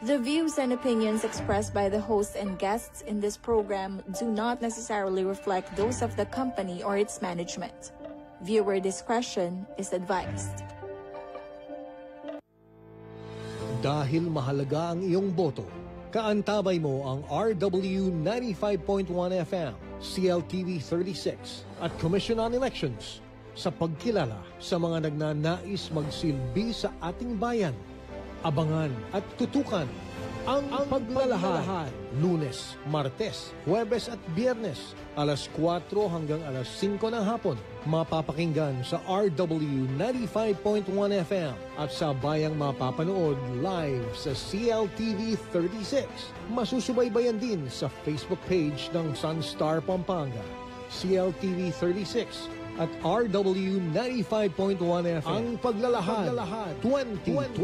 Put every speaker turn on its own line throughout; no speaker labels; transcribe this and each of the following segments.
The views and opinions expressed by the host and guests in this program do not necessarily reflect those of the company or its management. Viewer discretion is advised.
Dahil mahalaga ang iyong boto, kaantabay mo ang RW 95.1 FM, CLTV 36 at Commission on Elections sa pagkilala sa mga nagnanais magsilbi sa ating bayan. Abangan at tutukan ang paglalahad. Lunes, Martes, Huwebes at Biyernes, alas 4 hanggang alas 5 ng hapon. Mapapakinggan sa RW 95.1 FM at sa bayang mapapanood live sa CLTV 36. Masusubaybayan din sa Facebook page ng Sunstar Pampanga, CLTV 36 at RW 95.1 FM. Ang paglalahad 2025.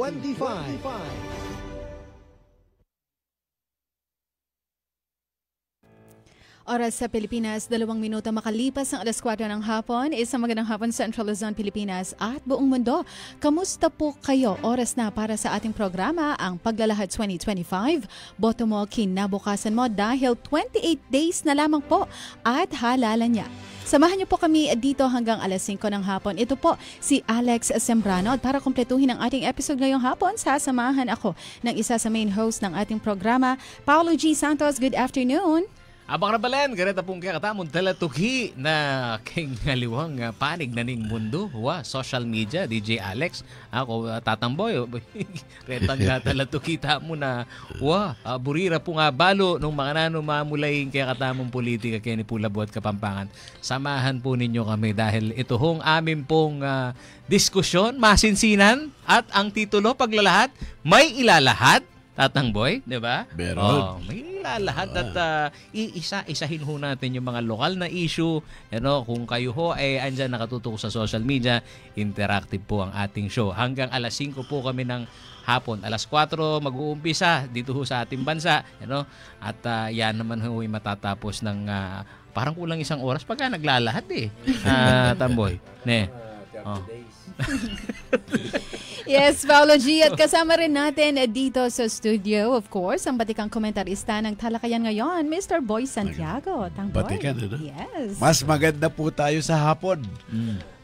Oras sa Pilipinas, 2 minuto makalipas ang alas 4 ng hapon. Isang magandang hapon sa Central Luzon, Pilipinas at buong mundo. Kamusta po kayo? Oras na para sa ating programa, ang Paglalahad 2025. Boto mo, kinabukasan mo dahil 28 days na lamang po at halalan niya. Samahan niyo po kami dito hanggang alas 5 ng hapon. Ito po si Alex Sembrano. At para kumpletuhin ang ating episode ngayong hapon, sasamahan ako ng isa sa main host ng ating programa, Paolo G. Santos. Good afternoon.
Abang Rabalen, ganito pong kakatamon talatuki na kingaliwang panig na ning mundo. Social media, DJ Alex. Ako, tatamboy. Retang talatuki mo na, burira po nga balo nung mga mamulay kaya katamong politika kaya ni Pula Buhat Kapampangan. Samahan po ninyo kami dahil ito hong amin pong diskusyon, masinsinan at ang titulo, Paglalahat, may ilalahat. Tatang Boy, di ba? May lahat at isa-isahin ho natin yung mga lokal na issue. Kung kayo ho ay andyan nakatutok sa social media, interactive po ang ating show. Hanggang alas 5 po kami ng hapon. Alas 4 mag-uumpisa dito ho sa ating bansa. At yan naman ho ay matatapos ng parang kulang isang oras pagka naglalahat Tamboy.
Yes, Paolo G. At kasama rin natin dito sa studio, of course, ang batikang komentarista ng talakayan ngayon, Mr. Boy Santiago.
Batikan,
Yes.
Mas maganda po tayo sa hapon.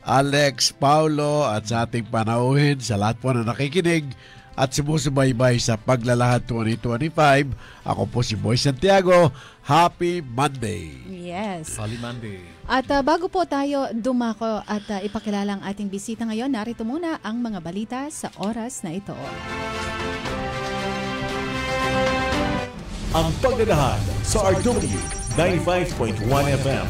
Alex, Paolo, at sa ating panauhin, sa lahat po na nakikinig at sumusubaybay sa Paglalahad 2025. Ako po si Boy Santiago. Happy Monday!
Yes.
Happy Monday.
At bago po tayo dumako at ipakilala ang ating bisita ngayon, narito muna ang mga balita sa oras na ito.
Ang Paglalahad sa RW 95.1 FM.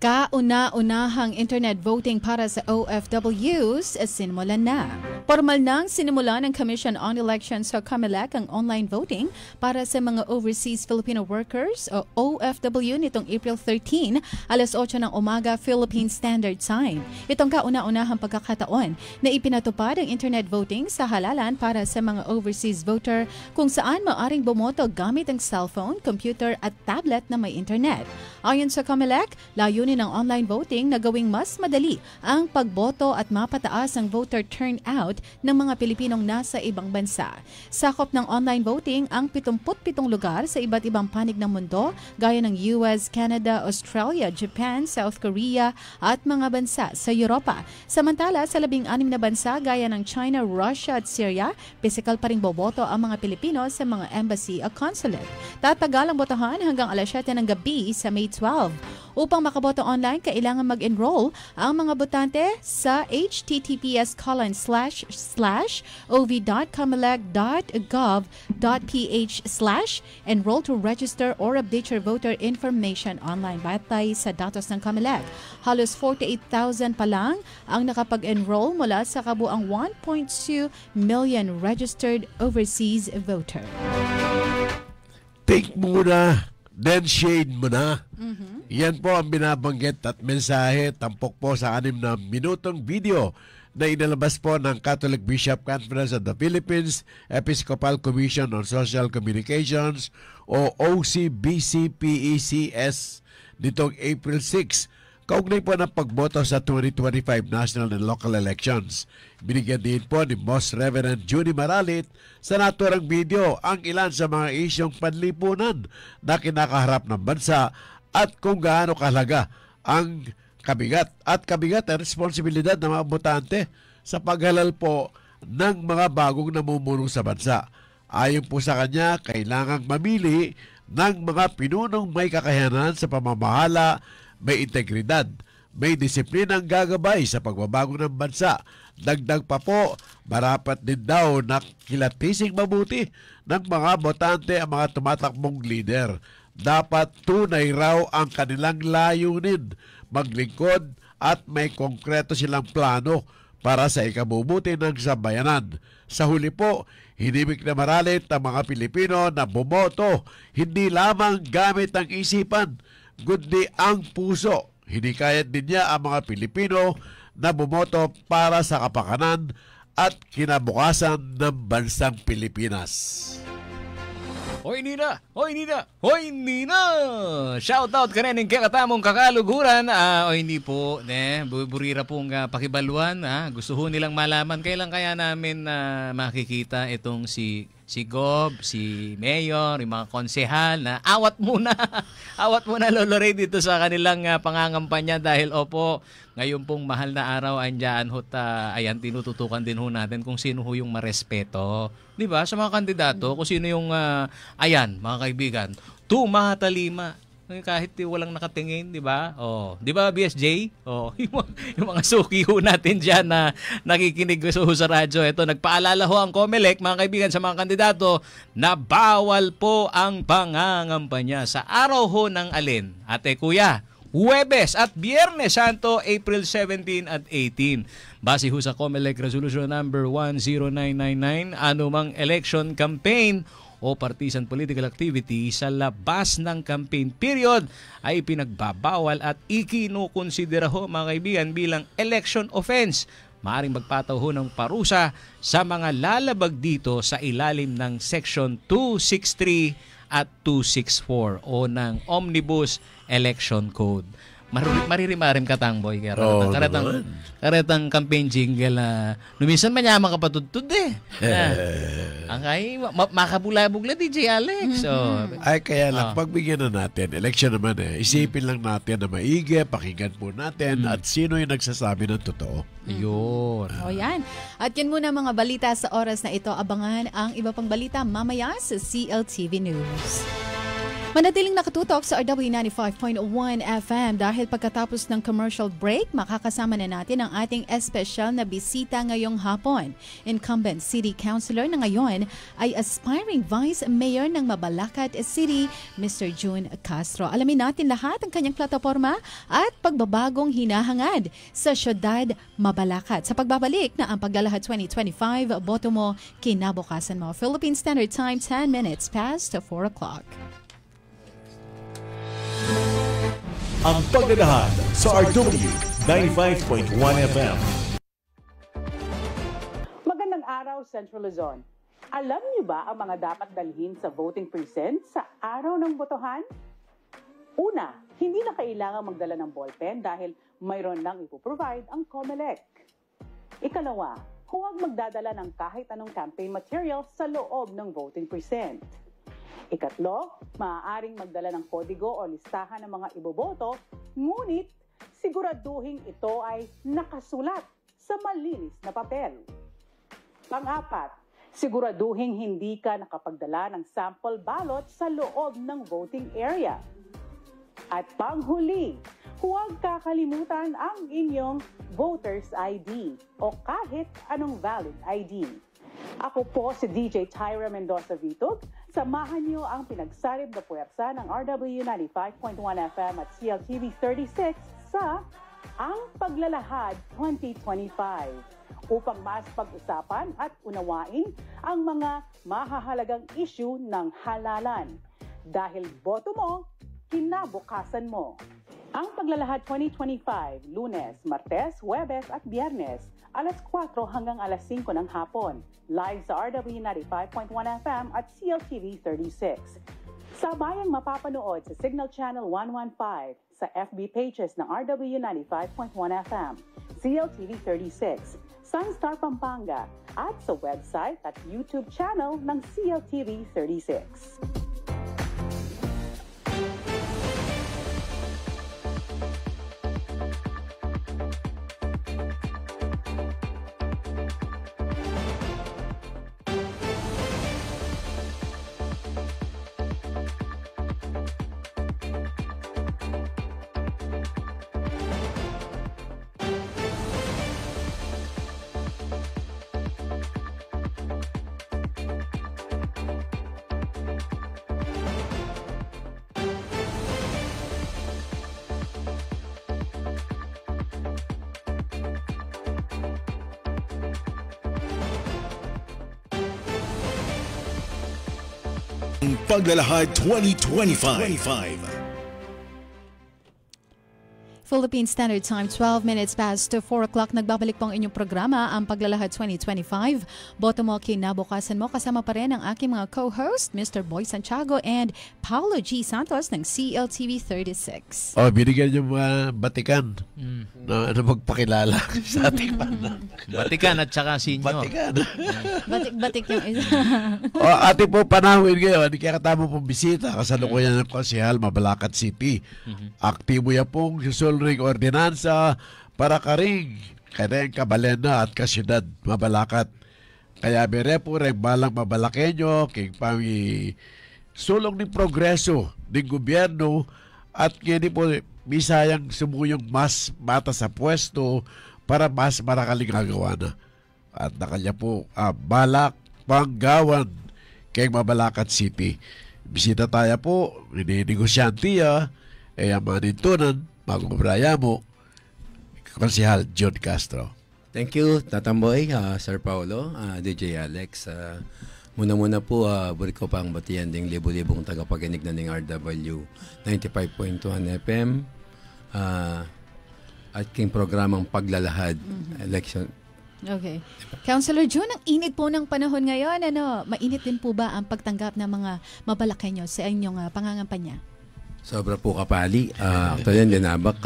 Kauna-unahang internet voting para sa OFWs sinimulan na. Formal nang sinimulan ng Commission on Elections sa COMELEC ang online voting para sa mga Overseas Filipino Workers o OFW nitong April 13, alas 8 ng umaga Philippine Standard Time. Itong kauna-unahang pagkakataon na ipinatupad ang internet voting sa halalan para sa mga overseas voter kung saan maaring bumoto gamit ang cellphone, computer at tablet na may internet. Ayon sa COMELEC, layunin ng online voting na gawing mas madali ang pagboto at mapataas ang voter turnout ng mga Pilipinong nasa ibang bansa. Sakop ng online voting ang 77 lugar sa iba't ibang panig ng mundo gaya ng US, Canada, Australia, Japan, South Korea at mga bansa sa Europa. Samantala, sa 16 na bansa gaya ng China, Russia at Syria, pisikal pa ring boboto ang mga Pilipino sa mga embassy o consulate. Tatagal ang botohan hanggang alas 7 ng gabi sa May 12. Upang makaboto online, kailangan mag-enroll ang mga botante sa https://ov.comelec.gov.ph/enroll to register or update your voter information online. Batay sa datos ng COMELEC, halos 48,000 pa lang ang nakapag-enroll mula sa kabuang 1.2 million registered overseas voter.
Think muna, then shade mo na. Yan po ang binabanggit at mensahe tampok po sa 6 na minutong video na inalabas po ng Catholic Bishop Conference of the Philippines Episcopal Commission on Social Communications o OCBCPECS nitong April 6 kaugnay po ng pagboto sa 2025 national and local elections. Binigyan din po ni Most Reverend Judy Maralit sa naturang video ang ilan sa mga isyong panlipunan na kinakaharap ng bansa at kung gaano kahalaga ang kabigat ang responsibilidad ng mga botante sa paghalal po ng mga bagong namumuno sa bansa. Ayon po sa kanya, kailangang mamili ng mga pinunong may kakayanan sa pamamahala, may integridad, may disiplinang gagabay sa pagbabago ng bansa. Dagdag pa po, marapat din daw na kilatising mabuti ng mga botante ang mga tumatakbong leader. Dapat tunay raw ang kanilang layunin, maglingkod at may konkreto silang plano para sa ikabubuti ng sambayanan. Sa huli po, hinimik na Maralit ang mga Pilipino na bumoto hindi lamang gamit ang isipan, kundi ang puso. Hinikayat din niya ang mga Pilipino na bumoto para sa kapakanan at kinabukasan ng bansang Pilipinas.
Hoy Nina! Hoy Nina! Hoy Nina! Shoutout ka rin ng kakatamong kakaluguran. O hindi po, burira pong pakibaluan. Gusto ho nilang malaman kailan kaya namin makikita itong si Gob, si Mayor, yung mga konsehal na awat muna. Awat muna Lolo Ray dito sa kanilang pangangampanya dahil opo, ngayon pong mahal na araw andyan ho ayan, tinututukan din ho natin kung sino ho yung marespeto. Di ba? Sa mga kandidato, kung sino yung ayan, mga kaibigan, tumatalima. Kahit walang nakatingin, di ba? Oh, di ba BSJ? Oh, yung mga suki ho natin diyan na nakikinig sa radyo. Ito, nagpaalala ho ang COMELEC, mga kaibigan, sa mga kandidato na bawal po ang pangangampanya sa araw ho ng alin. Ate Kuya, Huwebes at Biyernes Santo, April 17 at 18. Base ho sa COMELEC Resolution number 10999, anumang election campaign o partisan political activity sa labas ng campaign period ay pinagbabawal at ikinukonsidera ho, mga kaibigan, bilang election offense. Maaring magpataw ho ng parusa sa mga lalabag dito sa ilalim ng Section 263 at 264 o ng Omnibus Election Code. Maririmarim katangboy. Karetang campaign jingle na numinsan manyaman ka patudtud ang ay makabula-bugla DJ Alex.
Ay kaya lang, pagbigyan na natin, election naman isipin lang natin na maigi, pakinggan po natin at sino yung nagsasabi ng totoo.
Yun.
O yan. At yan muna mga balita sa oras na ito. Abangan ang iba pang balita mamaya sa CLTV News. Manatiling nakatutok sa RW 95.1 FM dahil pagkatapos ng commercial break, makakasama na natin ang ating espesyal na bisita ngayong hapon. Incumbent City Councilor na ngayon ay aspiring Vice Mayor ng Mabalacat City, Mr. June Castro. Alamin natin lahat ang kanyang plataforma at pagbabagong hinahangad sa syudad Mabalacat. Sa pagbabalik na ang Paglalahad 2025, boto mo, kinabukasan mo. Philippine Standard Time, 10 minutes past 4 o'clock.
Ang Paglalahad sa RW 95.1 FM.
Magandang araw, Central Luzon. Alam niyo ba ang mga dapat dalhin sa voting precinct sa araw ng botohan? Una, hindi na kailangang magdala ng ballpen dahil mayroon nang ipoprovide ang COMELEC. Ikalawa, huwag magdadala ng kahit anong campaign material sa loob ng voting precinct. Ikatlo, maaaring magdala ng kodigo o listahan ng mga iboboto, ngunit siguraduhin ito ay nakasulat sa malinis na papel. Pang-apat, siguraduhin hindi ka nakapagdala ng sample ballot sa loob ng voting area. At panghuli, huwag kakalimutan ang inyong voter's ID o kahit anong valid ID. Ako po si DJ Tyra Mendoza Vitug. Samahan niyo ang pinagsarib na puwersa ng RW 95.1 FM at CLTV 36 sa Ang Paglalahad 2025 upang mas pag-usapan at unawain ang mga mahahalagang issue ng halalan. Dahil boto mo, kinabukasan mo. Ang Paglalahad 2025, Lunes, Martes, Huwebes at Biyernes, alas 4 hanggang alas 5 ng hapon. Live sa RW 95.1 FM at CLTV 36. Sabayang mapapanood sa Signal Channel 115, sa FB pages ng RW 95.1 FM, CLTV 36, Sunstar Pampanga, at sa website at YouTube channel ng CLTV 36.
Paglalahad 2025.
Philippine Standard Time, 12 minutes past to 4 o'clock. Nagbabalik po ang inyong programa, ang Paglalahad 2025. Boto mo, kinabukasan mo. Kasama pa rin ang aking mga co-host, Mr. Boy Santiago and Paulo G. Santos ng CLTV 36.
Binigyan niyo mga batikan na magpakilala sa ating banda.
Batikan at saka sinyo.
Batikan.
Batik yung isa.
Ating po panahon ngayon, kaya katama pong bisita, kasalukuyan ng Konsehal, Mabalacat City. Aktibo yan pong susulring ordinansa para karing kaneng kabalena at kasyudad Mabalacat. Kaya mere po rin balang Mabalakenyo, king pami sulong ng progreso ng gobyerno at kini po bisayang sumuyong mas bata sa pwesto para mas marakaling gagawa na. At nakanya po balak panggawan kay Mabalacat City. Bisita tayo po, negosyante manintunan, magubraya mo, Konsehal John Castro.
Thank you, Tatamboy, Sir Paulo, DJ Alex. Muna po, buri ko pang batiyan ding libo-libong tagapaginig na ng RW 95.1 FM at king programang Paglalahad election.
Okay. Councilor June, ang init po ng panahon ngayon. Mainit din po ba ang pagtanggap ng mga Mabalakenyo sa inyong pangangampanya?
Sobra po kapali. Actually, dinabak,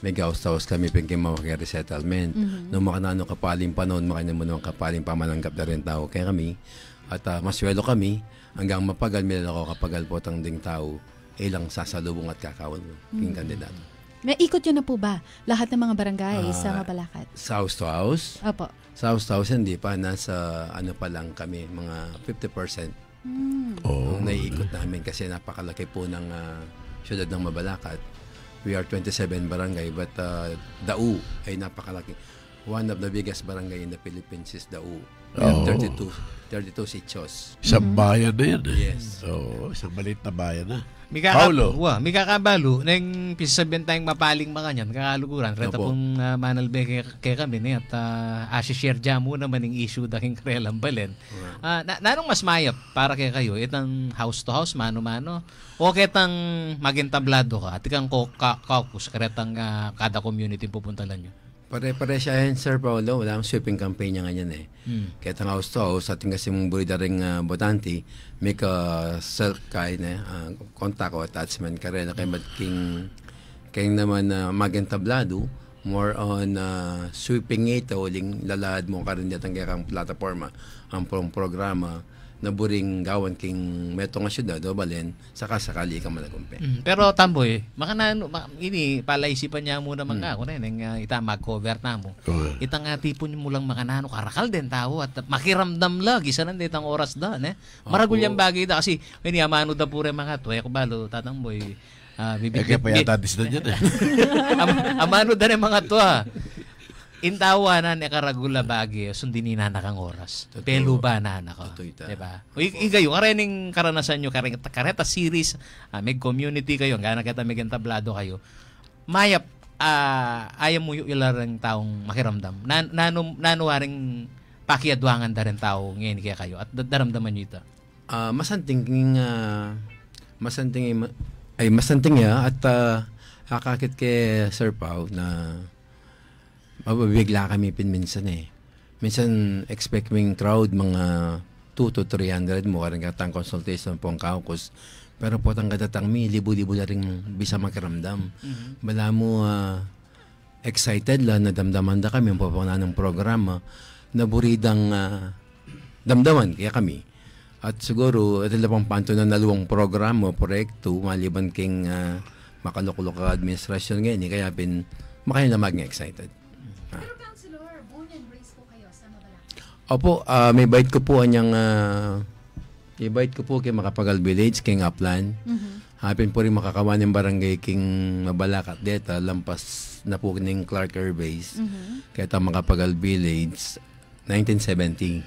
may gaus-taus kami pinking mawakay resettlement. Nung makanano kapaling panon, makanya mo naman kapaling pamananggap na rin tao kaya kami. At maswelo kami, hanggang mapagal, may ako kapagal po tang ding tao, ilang sasalubong at kakawal mo, king kandidato.
May ikot yun na po ba lahat ng mga barangay sa Mabalacat?
Sa house to house?
Opo.
Sa house to house, hindi pa. Nasa ano pa lang kami, mga 50%. Ang naiikot namin kasi napakalaki po ng syudad ng Mabalacat. We are 27 barangay but Dau ay napakalaki. One of the biggest barangay in the Philippines is Dau. 32 sitios.
Isang bayan na yan.
Yes.
Isang maliit na bayan na.
Paulo. May kakabalo nang pisasabihan tayong mapaling mga niyan, kakaluguran. Reta pong manalbe kay kami at asishare dyan mo naman yung issue daking karelang balen. Nanong mas mayap para kay kayo? Itang house to house, mano-mano? O kitang maging tablado ka at ikang caucus, karetang kada community pupuntalan nyo?
Pare-pare siya yan, Sir Paulo. Wala akong sweeping campaign niya ganyan eh. Kaya tang house to house, ating kasi mong burida rin botanti, may ka-self-kay na contact o attachment ka rin na kay naman maging tablado, more on sweeping ito, uling lalahad mo ka rin dito ang plataforma, ang programa, na buring gawan king meto nga syudad o balen saka sakali ka malagumpe.
Pero Tamboy, ini palaisipan niya muna mga ako na ita mag-cover na mo. Itang tipon mo lang makanano karakal din tao at makiramdam lagi sa nanditang oras da maragulyang bagay da kasi ini amano da pure mga tuwa ko balo Tatamboy.
Kaya pa yata dis na dyan
amano da rin mga tuwa. Intawanan karagula bagi sundin na nakang oras. Pelo ba na nako? Diba? Igayo karening karanasan nyo kareta series, may community kayo, gana kita may tablado kayo. Mayap ayaw mo yung ilarang taong makiramdam. Nanuwaring pakiadwangan da rin tao ngayon kaya kayo at daramdaman nyo ito.
Masanting ya at kakakit kay Sir Pao na mababigla kami minsan eh. Minsan expect ming crowd mga 2 to 300 mo karang katang consultation po ang kaukus. Pero po tang katatang libo-libo na rin bisa makiramdam. Bala mo excited lang, nadamdaman da kami ang papauna ng programa na buridang damdaman kaya kami. At siguro, ito lang pang panto na naluwang programa, proyekto, maliban king makalukulok ka administrasyon ngayon, kaya makaya na maging excited.
Pero Councilor, born and raised po kayo sa Mabalacat?
Opo, may bite ko po anyang, i-bite ko po kay Makapagal Village, King Upland. Hapin po rin makakawan ng barangay King Mabalacat deta, lampas na po ng Clark Air Base, kaya ito Makapagal Village, 1970,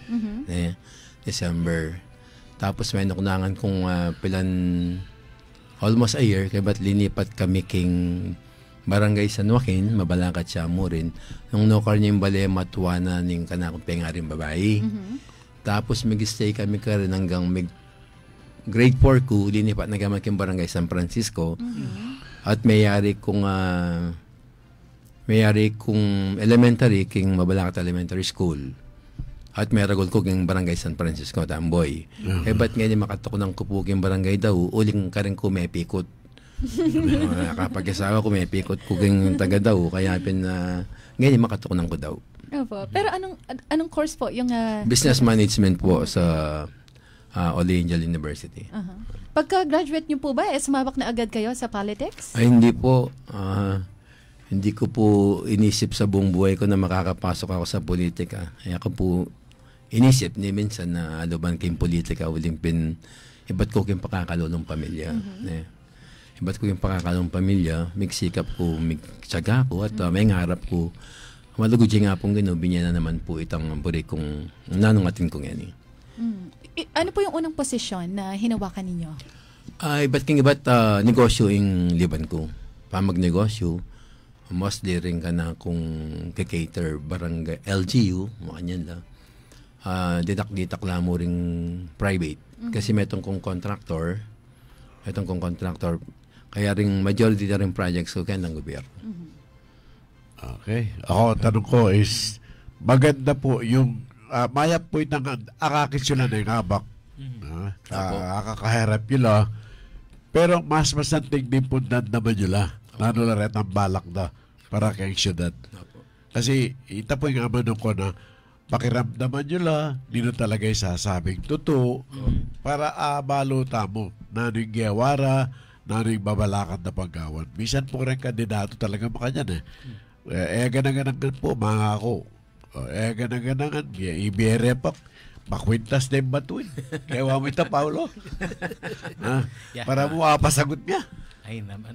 December. Tapos may nakunangan kong almost a year, kaya ba't linipat kami king Barangay San Joaquin, Mabalacat siya mo rin. Nung nokar niya yung balema, tuwana ng kanakong pengaring babae. Tapos mag-stay kami ka rin hanggang grade 4 ko, linipat na gamit yung Barangay San Francisco. At mayari kong elementary, king Mabalacat Elementary School. At may ragol ko king Barangay San Francisco, Tamboy. Ba't ngayon makatok ng kupo king barangay daw, uling ka rin ko may pikot. Kapag asawa ko may pikot ko king taga daw, kaya ngayon makatok ng ko daw.
Opo. Pero anong course po? Yung
Business Management po sa Ole Angel University.
Pagka-graduate niyo po ba, sumabak na agad kayo sa politics?
Ay, hindi po. Hindi ko po inisip sa buong buhay ko na makakapasok ako sa politika. Kaya ako po inisip ni minsan na aluban kayong politika, uling iba't ko kayong pakakalulong pamilya. Iba't ko yung pakakalulong pamilya, magsikap ko, magtsaga ko, at may ngarap ko. Malugod siya nga pong ginubi niya na naman po itang buri kong nanungatin kong yan.
Ano po yung unang posisyon na hinawakan ninyo?
Iba't negosyo yung liban ko. Pamagnegosyo, mostly rin ka na kung kikater barangay LGU, makanyan lang. Ditak-ditak lang mo rin private. Kasi metong kong contractor, kaya rin majority na rin projects ko kaya ng gobyerno.
Okay. Ako, tanong ko is, maganda po yung, mayap po itang akakit sila na yung habak. Kakahirap yun pero mas masanting din po naman yun lalo na rin ang balak na para kay syudad. Kasi ita po yung amano ko na pakiramdaman nyo di na talaga sasabing totoo para baluta mo na nung giyawara, na nung babalakan na paggawan. Minsan po rin kandidato talaga makanyan ganang-ganang po mga ako. Ganang-ganangan, ibere pa, makwintas na yung batuin. Kaya mo ita, Paulo. Para mo pasagot niya.
Ay naman.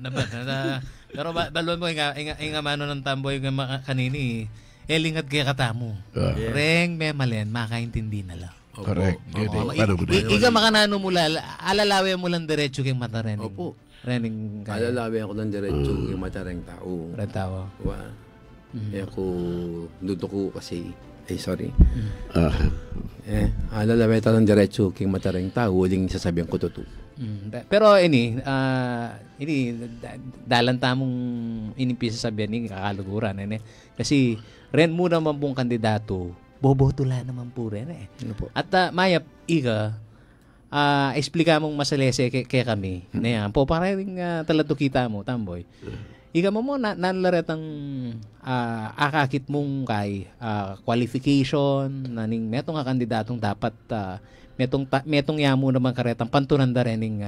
Pero balon mo, nga mano ng tamboy yung kanini, elingat kaya katamo. Reng, may malen, makaintindi na lang.
Correct.
Iga
makanano mula, alalawe mo lang diretso kayong mata rening.
Opo.
Rening kaya.
Alalawe ako lang diretso kayong mata reng tao.
Rentawa.
Ako, duto ko kasi, sorry. Alalawe talang diretso kayong mata reng tao, huling sasabihan ko totoo.
Pero ini dalan tamong inipisa sabihan ni kakaluguran kasi ren mo naman pong kandidato boboto la naman po ren at mayap iga explica mong masalese kay kami na yan po para rin talato kita mo tamboy iga mo nanlaretang akakit mong kay qualification naning metong kandidatong dapat metong yamo naman karetang pantunanda rening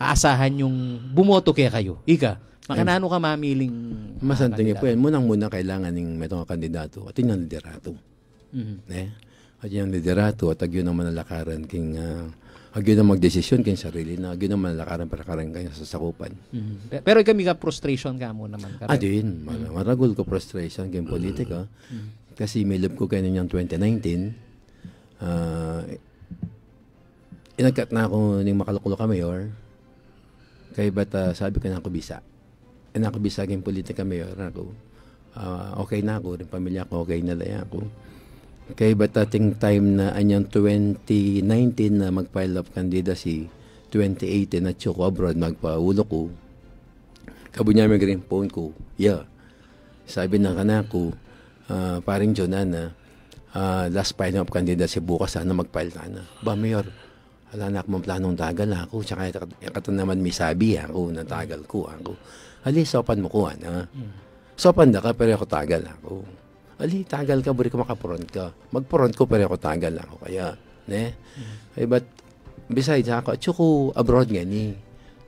aasahan yung bumoto kaya kayo. Ika, makanano ka mamiling
masanting po yan. Munang-muna kailangan ng metong kandidato at yung liderato. At yung liderato at agyo naman nalakaran king agyo na magdesisyon king sarili na agyo naman nalakaran para karan kayo sa sakupan.
Pero kami ka frustration ka mo naman.
Din. Maragol ko frustration king politika. Kasi may love ko kayo niyang 2019. Inagkat na ako ng makalukulo ka mayor. Kaya ba't sabi ko na ako bisa. Ako bisa ng politika mayor ako. Okay na ako. Rin pamilya ko okay na lang ako. Kaya ba't ating time na anyang 2019 na mag-file of candidacy 2018 na chuko abroad magpaulo ko. Kabunya may green phone ko. Sabi na kanako paring Jonana last filing of candidacy bukas sana mag-file na. Ba, Mayor, wala na akong planong tagal ako. Tsaka kata naman may sabi ako na tagal ko ako. Ali, sopan mo ko, sopan da ka, pero ako tagal ako. Ali, tagal ka, buri ka makapuron ka. Magpuron ko, pero ako tagal ako. Kaya, but, besides, ako, tsoko abroad nga ni.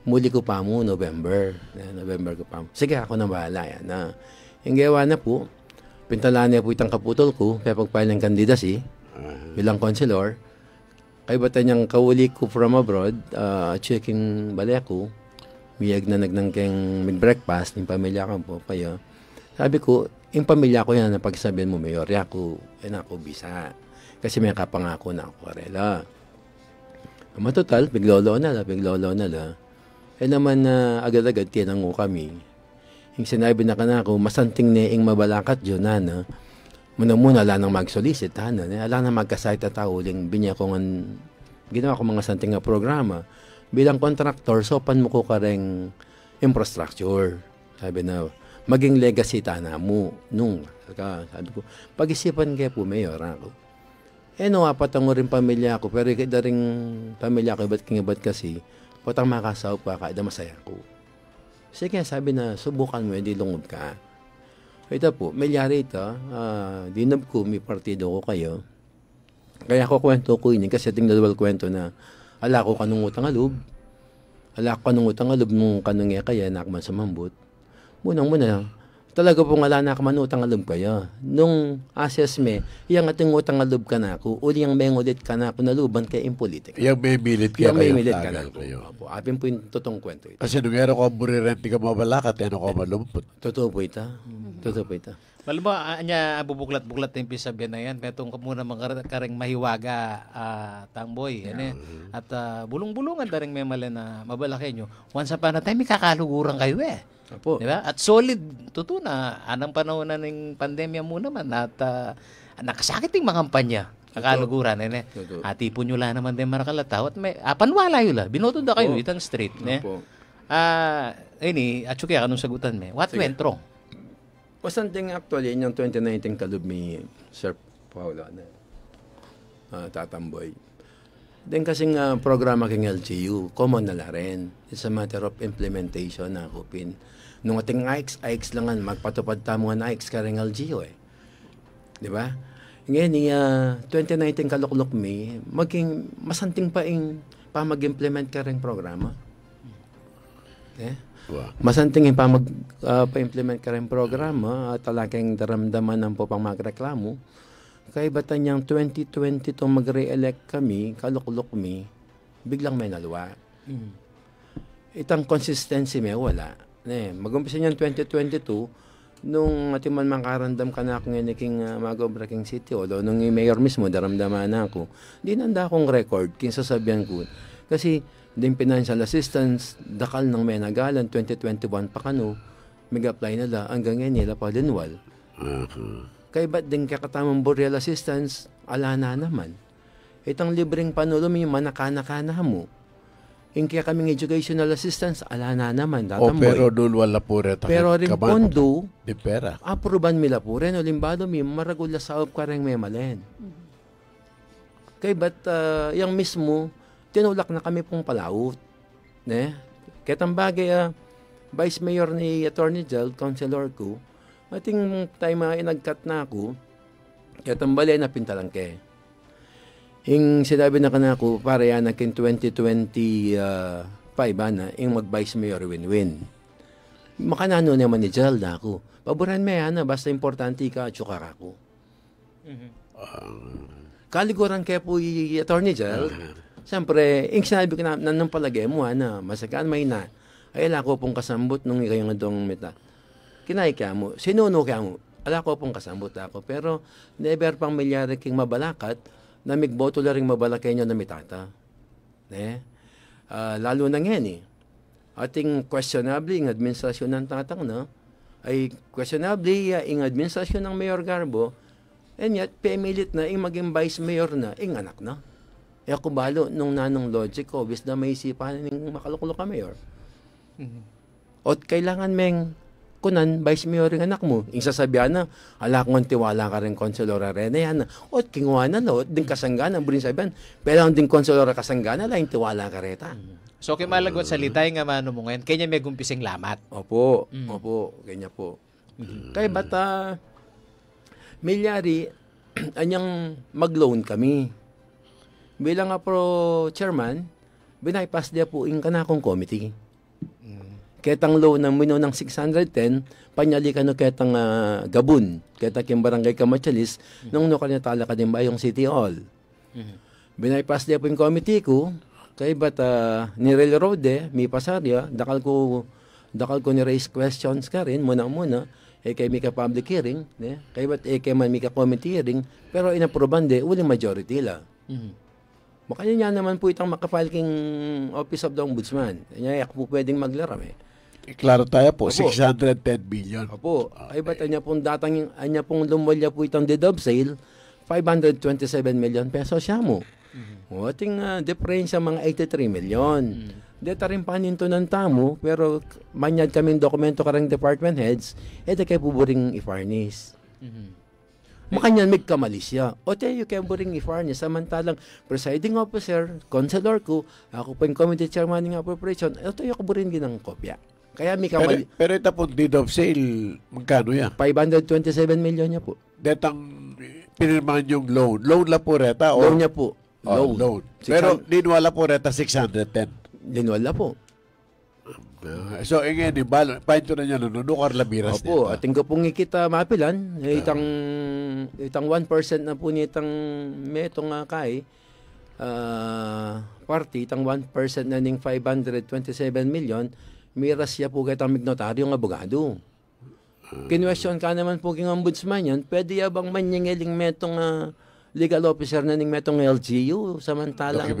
Muli ko pa mo, November ko pa mo. Sige, ako na bahala yan. Yung gawa na po, pintalaan niya po itang kaputol ko, kaya pag-file ng candidacy, bilang consular, kaya bata niyang kauli ko from abroad, checking balay ko, miyag na nagnang keng mag-breakfast, yung pamilya ko po, kaya, sabi ko, yung pamilya ko yan, napagsabihin mo, Mayor, ako bisa. Kasi may kapangako na ako, karela. Matotal, biglolo na la. Naman agad-agad tinango kami. Yung sinabi na kanako, masanting na ing mabalakat yun na. Muna ala nang mag-solicit, ala nang magkasite at tauling binya ko ginawa ko mga santing na programa. Bilang contractor, sopan mo ko kareng infrastructure. Sabi na, maging legacy tana mo. Sabi ko, pag-isipan kayo po, Mayor, ako. Apat ang rin pamilya ko, pero kada rin pamilya ko, iba't kasi, patang makasaw pa, kada masaya ko. Sige, sabi na, subukan mo, hindi lungod ka. Ito po, milyari ito, dinab ko, may partido ko kayo. Kaya ako kwento ko ini, kasi ating dalawal kwento na, ala ko kanong utang alub, nung kanong kaya, nakman sa mambut. Munang-muna, talaga pong ala na kamanutang alub kayo. Nung assess me, iyang ating utang alub ka na ako, uli yung mengulit ka na ako, naluban kay impolitik.
Iyang may milit ka
na kayo. Apin po yung totoong kwento ito.
Kasi nung era ko ang burirenti ka mabalakat, ano ko malumpot.
Totoo po ito.
Wala ba, anya bubuklat-buklat yung pisabihan na yan, petong muna mga kareng mahiwaga tangboy. At bulong-bulungan na rin may mali na mabalaki nyo. Once upon a time, may kakaluguran kayo
Apo.
Diba? At solid, totoo na, anang panahon na ng pandemya mo naman at nakasakit yung mga kampanya. Kakaluguran, Tipo nyo lang naman din marakalataw at may, panwala yun lang. Binoto na kayo, itang straight,
Apo.
at sukya ka nung sagutan, what went wrong?
Something actually, yung 2019 kalub mi Sir Paulo tatamboy. Then kasing programa king LGU, common na la rin. It's a matter of implementation na kupin. Nung ating AIX langan, magpatupad tamo nga AIX ka rin LGU Di ba? Ngayon, 2019 kaluklok mi, maging masanting pa mag-implement ka rin programa.
Wow.
Masanting pa-implement ka rin programa at talagang daramdaman ng po pang magreklamo. Kaya bata niyang 2020 to mag-re-elect kami, kaluklok mi, biglang may naluwa. Itang consistency may wala. Mag-umpisa niyan 2022, nung ating man makarandam ka na ako ngayon king mag-obra king city, although nung mayor mismo, daramdaman na ako, di nanda akong record, kinsasabihan ko. Kasi, din financial assistance, dakal ng may nagalan, 2021 pa kano, mag-apply nila, hanggang ngayon nila pa dinwal. Kaya ba't din kakatamang burial assistance, ala na naman. Itang libreng panulong yung manakana-kana mo. Yung kaya kaming educational assistance, ala na naman.
Pero doon wala po rin.
Pero rin pondo,
di pera.
Aproban mila po rin. Olimbado mi, maragula sa ka rin may malen. Kaya ba't yung mismo, tinulak na kami pong palaut. Kaya tang bagay, Vice Mayor ni Attorney General, Councilor ko, ating time inagkat na ako, kaya tang balay na pintalang ke. Yung sinabi na kanako, para yan nakin 2025 na, yung mag-Vice Mayor win-win. Makanano naman ni General na ako. Paboran may basta importante ka at suka ako. Kaliguran kaya po yung Attorney General, siyempre, yung sinabi ko na nang palagay mo, masagaan may na, ay ala ko pong kasambot nung ikayong adong meta. Kinay kaya mo, sinuno kaya mo, ala ko pong kasambot ako, pero never pang milyari king mabalakat, na migboto la ring mabalakay nyo na mitata. Lalo na ngayon ating questionably yung administrasyon ng tatang ay questionably yung administrasyon ng Mayor Garbo, and yet, pemilit na yung maging vice mayor na, yung anak na. Ako balo, nung nanong logic ko, bis na may isipan ng makalukulo ka, Mayor. At kailangan meng kunan, vice mayor yung anak mo. Yung sasabihan na, ala kong tiwala ka rin Consuelo Arena yan. O, kinguha na lo, din kasanggana, burin sabihan, pero ang din Consuelo kasanggana, lang tiwala ka reta.
So, kay malagot salitay nga mano mo ngayon, kanya may gumpising lamat.
Opo, ganyan po. Kaya bata, milyari, anyang mag-loan kami. Bilang chairman, binaypas dia po yung kanakong committee. Ketang loan ng mino ng 610, panyali ka no ketang gabun, ketang yung barangay Kamachalis, nung kanatala ka din ba yung City Hall. Binaypas dia po yung committee ko, kaya ba't ni railroad may pasarya, dakal ko ni-raise questions ka rin, muna, kaya may ka-public hearing, kaya ba't kaya man may ka-committee hearing, pero inaproban uling majority la. Makanya niya naman po itang makafile king Office of the Ombudsman. Kanya ako po pwedeng maglaram
Klaro tayo po,
Opo.
610 billion.
Opo. Ay ba't anya pong lumwalya po itang deed of sale, 527 million pesos siya mo. O ating difference sa mga 83 million. Deta rin paninto ng tamo, pero manyad kaming dokumento karang department heads, kayo po buring i-farnish. Makanyan may kamalis siya. O tayo kayo buring i-farnish. Samantalang presiding officer, councilor ko, ako po yung committee chairman ng appropriation, tayo ko buring ginang kopya. Kaya may kamali.
Pero ito po, deed of sale, magkano yan?
527 million niya po.
Detang pinirmahan yung loan. Loan la po reta?
Loan niya po.
Loan. Pero dinwala po reta 610.
Dinwala po.
So, ngayon, pahinto na niya, nunukar labiras
Opo,
nito.
ating ko pong ikita mapilan, itang 1% na po nitang metong kay party, itang 1% na ning 527 million, miras siya po kitang mignotaryo ng abogado. Kinwestiyon ka naman po king ombudsman yan, pwede yabang manyangiling metong legal officer na ning metong LGU, samantalang,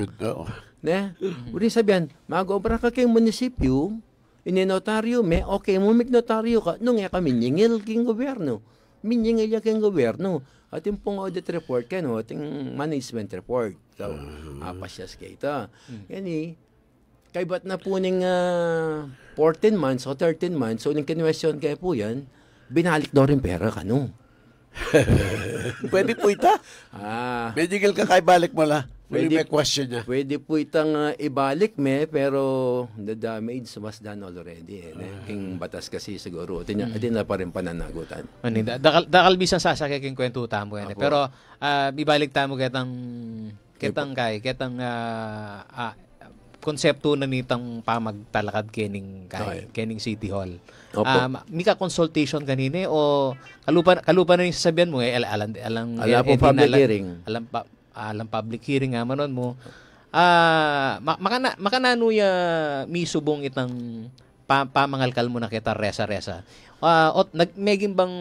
Uri sabihan, mag-obra ka kayong munisipyo, ininotaryo okay mo mignotaryo ka, nung kami nyingil king gobyerno. Minyingil ya king gobyerno. At yung pong audit report ka, ating management report. So, apasyas kayo ito. Yani, kay ba't na po ning 14 months o 13 months, so ning kinwestiyon kayo po yan, binalik daw rin pera ka, no?
Pwede po ita. Medyo ka kay balik mo la. Pwede may question niya.
Pwede po itang ibalik pero the damage was done already. King batas kasi siguro. Atin na pa rin pananagutan.
Dakal bisan sasakay king kwento tamo yan. Pero ibalik tamo ketang konsepto na nitang pamagtalakad kening City Hall. Mika consultation kanine o kalupa na yung sasabihan mo alang
po public hearing.
Alam public hearing nga manon mo. Makanano ya misubong itang pamangalkal mo na kita resa. Ot nagmeging bang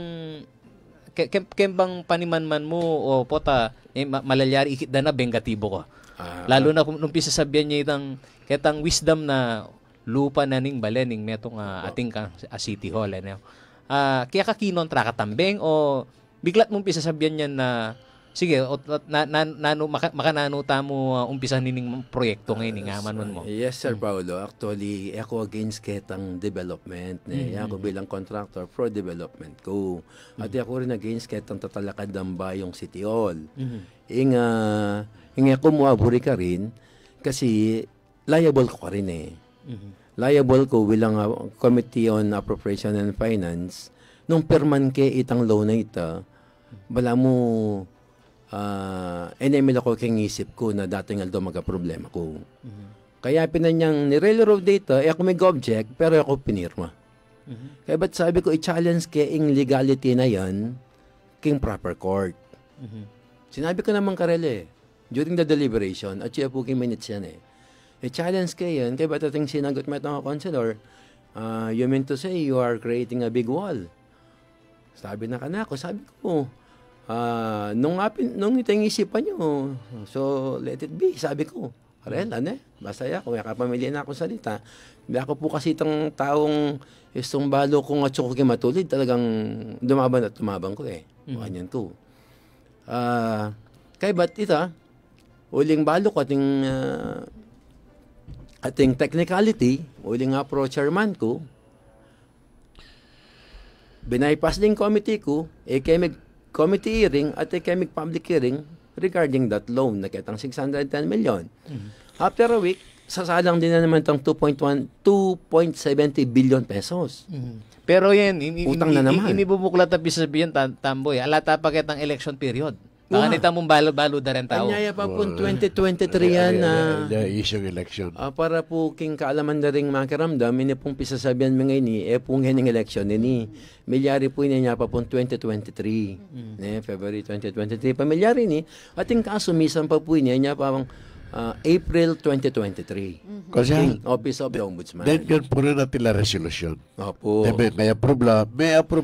kembang panimanman mo o pota malalyari ikit na bengatibo ko. Lalo na kung umpisa sabihan niya ketang wisdom na lupa na ning balening metong ating City Hall. Kaya kakinontra ka tambeng o biglat mong umpisa sabihan niya na sige, makanano tamo umpisa nining proyekto ngayon nga manon mo.
Yes, Sir Paulo. Actually, ako against ketang development. Ako bilang contractor pro development ko. At ako rin against ketang tatalakad ng bayong City Hall. Ako muaburi ka rin kasi liable ko ka rin Liable ko bilang Committee on Appropriation and Finance nung perman ke itang loan na ita, bala mo enemil ako keng isip ko na dating aldo magka-problema ko. Kaya pinanyang ni-railroad data, ako may object, pero ako pinirma. Kaya ba't sabi ko, i-challenge king legality na yan, king proper court. Sinabi ko naman karele, during the deliberation, at siya po king minutes yan i-challenge kayo yan, kaya ba't ating sinagot mo itong counselor, you mean to say you are creating a big wall. Sabi na kanako, sabi ko, nung itong isipan nyo, so let it be, sabi ko. Karel, masaya ko, kapamilya na ako salita. Ako po kasi itong taong istong balo kong at suko matulid, talagang dumaban at tumabang ko Ganyan ko. Kaya ba't ita, uling balo ko ating technicality, uling pro chairman ko, Binaypass din committee ko, kaya committee hearing at kaya public hearing regarding that loan na kitang 610 million. After a week, sasalang din na naman itong 2.70 billion pesos.
Pero yan,
Utang na naman.
inibubuklat na sabihin, Tamboy, alata pa kitang election period. Baka nita mong balo da rin tao.
Anyaya pa po 2023 yan na
issue election.
para po king kaalaman na rin makiramdam, ini pong pisasabihan mga ini, pong hining election, ini, milyari po niya pa po 2023. February 2023, pamilyari ni, ating kasumisan pa po niya pa pang April 2023.
Kasi,
Office of the Ombudsman.
then yun po rin natin la resolution.
Opo.
May approve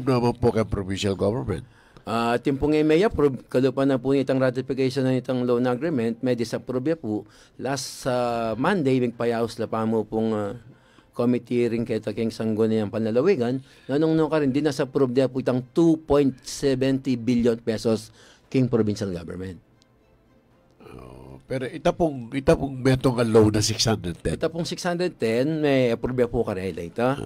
naman po kay provincial government.
At yung pong may approve, kalupa na po itang ratification ng itang loan agreement, may disapprove po. Last Monday, magpayaos la pa mo pong committee rin kaya king sangguniang panlalawigan, nanong ka rin, dinasapprove po itang 2.70 billion pesos king provincial government.
Pero ita pong metong ang loan na 610.
Ito pong 610, may approve po karelita.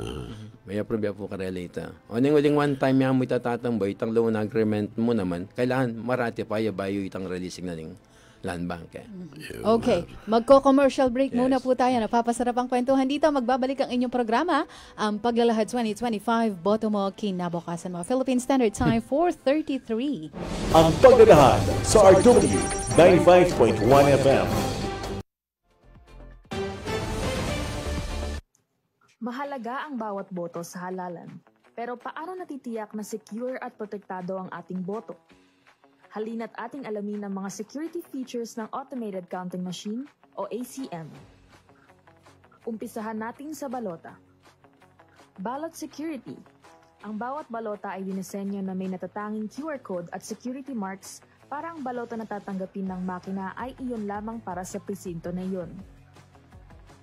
May approve po karelita. O nang uling one time yan mo itatatambay, itang loan agreement mo naman, kailangan maratify bayo itang releasing na ng land bank.
Okay, magko-commercial break muna po tayo. Napapasarap ang kwentuhan dito. Magbabalik ang inyong programa, ang Paglalahad 2025, boto mo kinabukasan mo. Philippine Standard Time, 4:33.
Ang Paglalahad sa RW 95.1 FM.
Mahalaga ang bawat boto sa halalan. Pero paano natitiyak na secure at protektado ang ating boto? Halina't ating alamin ang mga security features ng Automated Counting Machine o ACM. Umpisahan natin sa balota. Ballot security. Ang bawat balota ay dinisenyo na may natatanging QR code at security marks para ang balota na tatanggapin ng makina ay iyon lamang para sa presinto na iyon.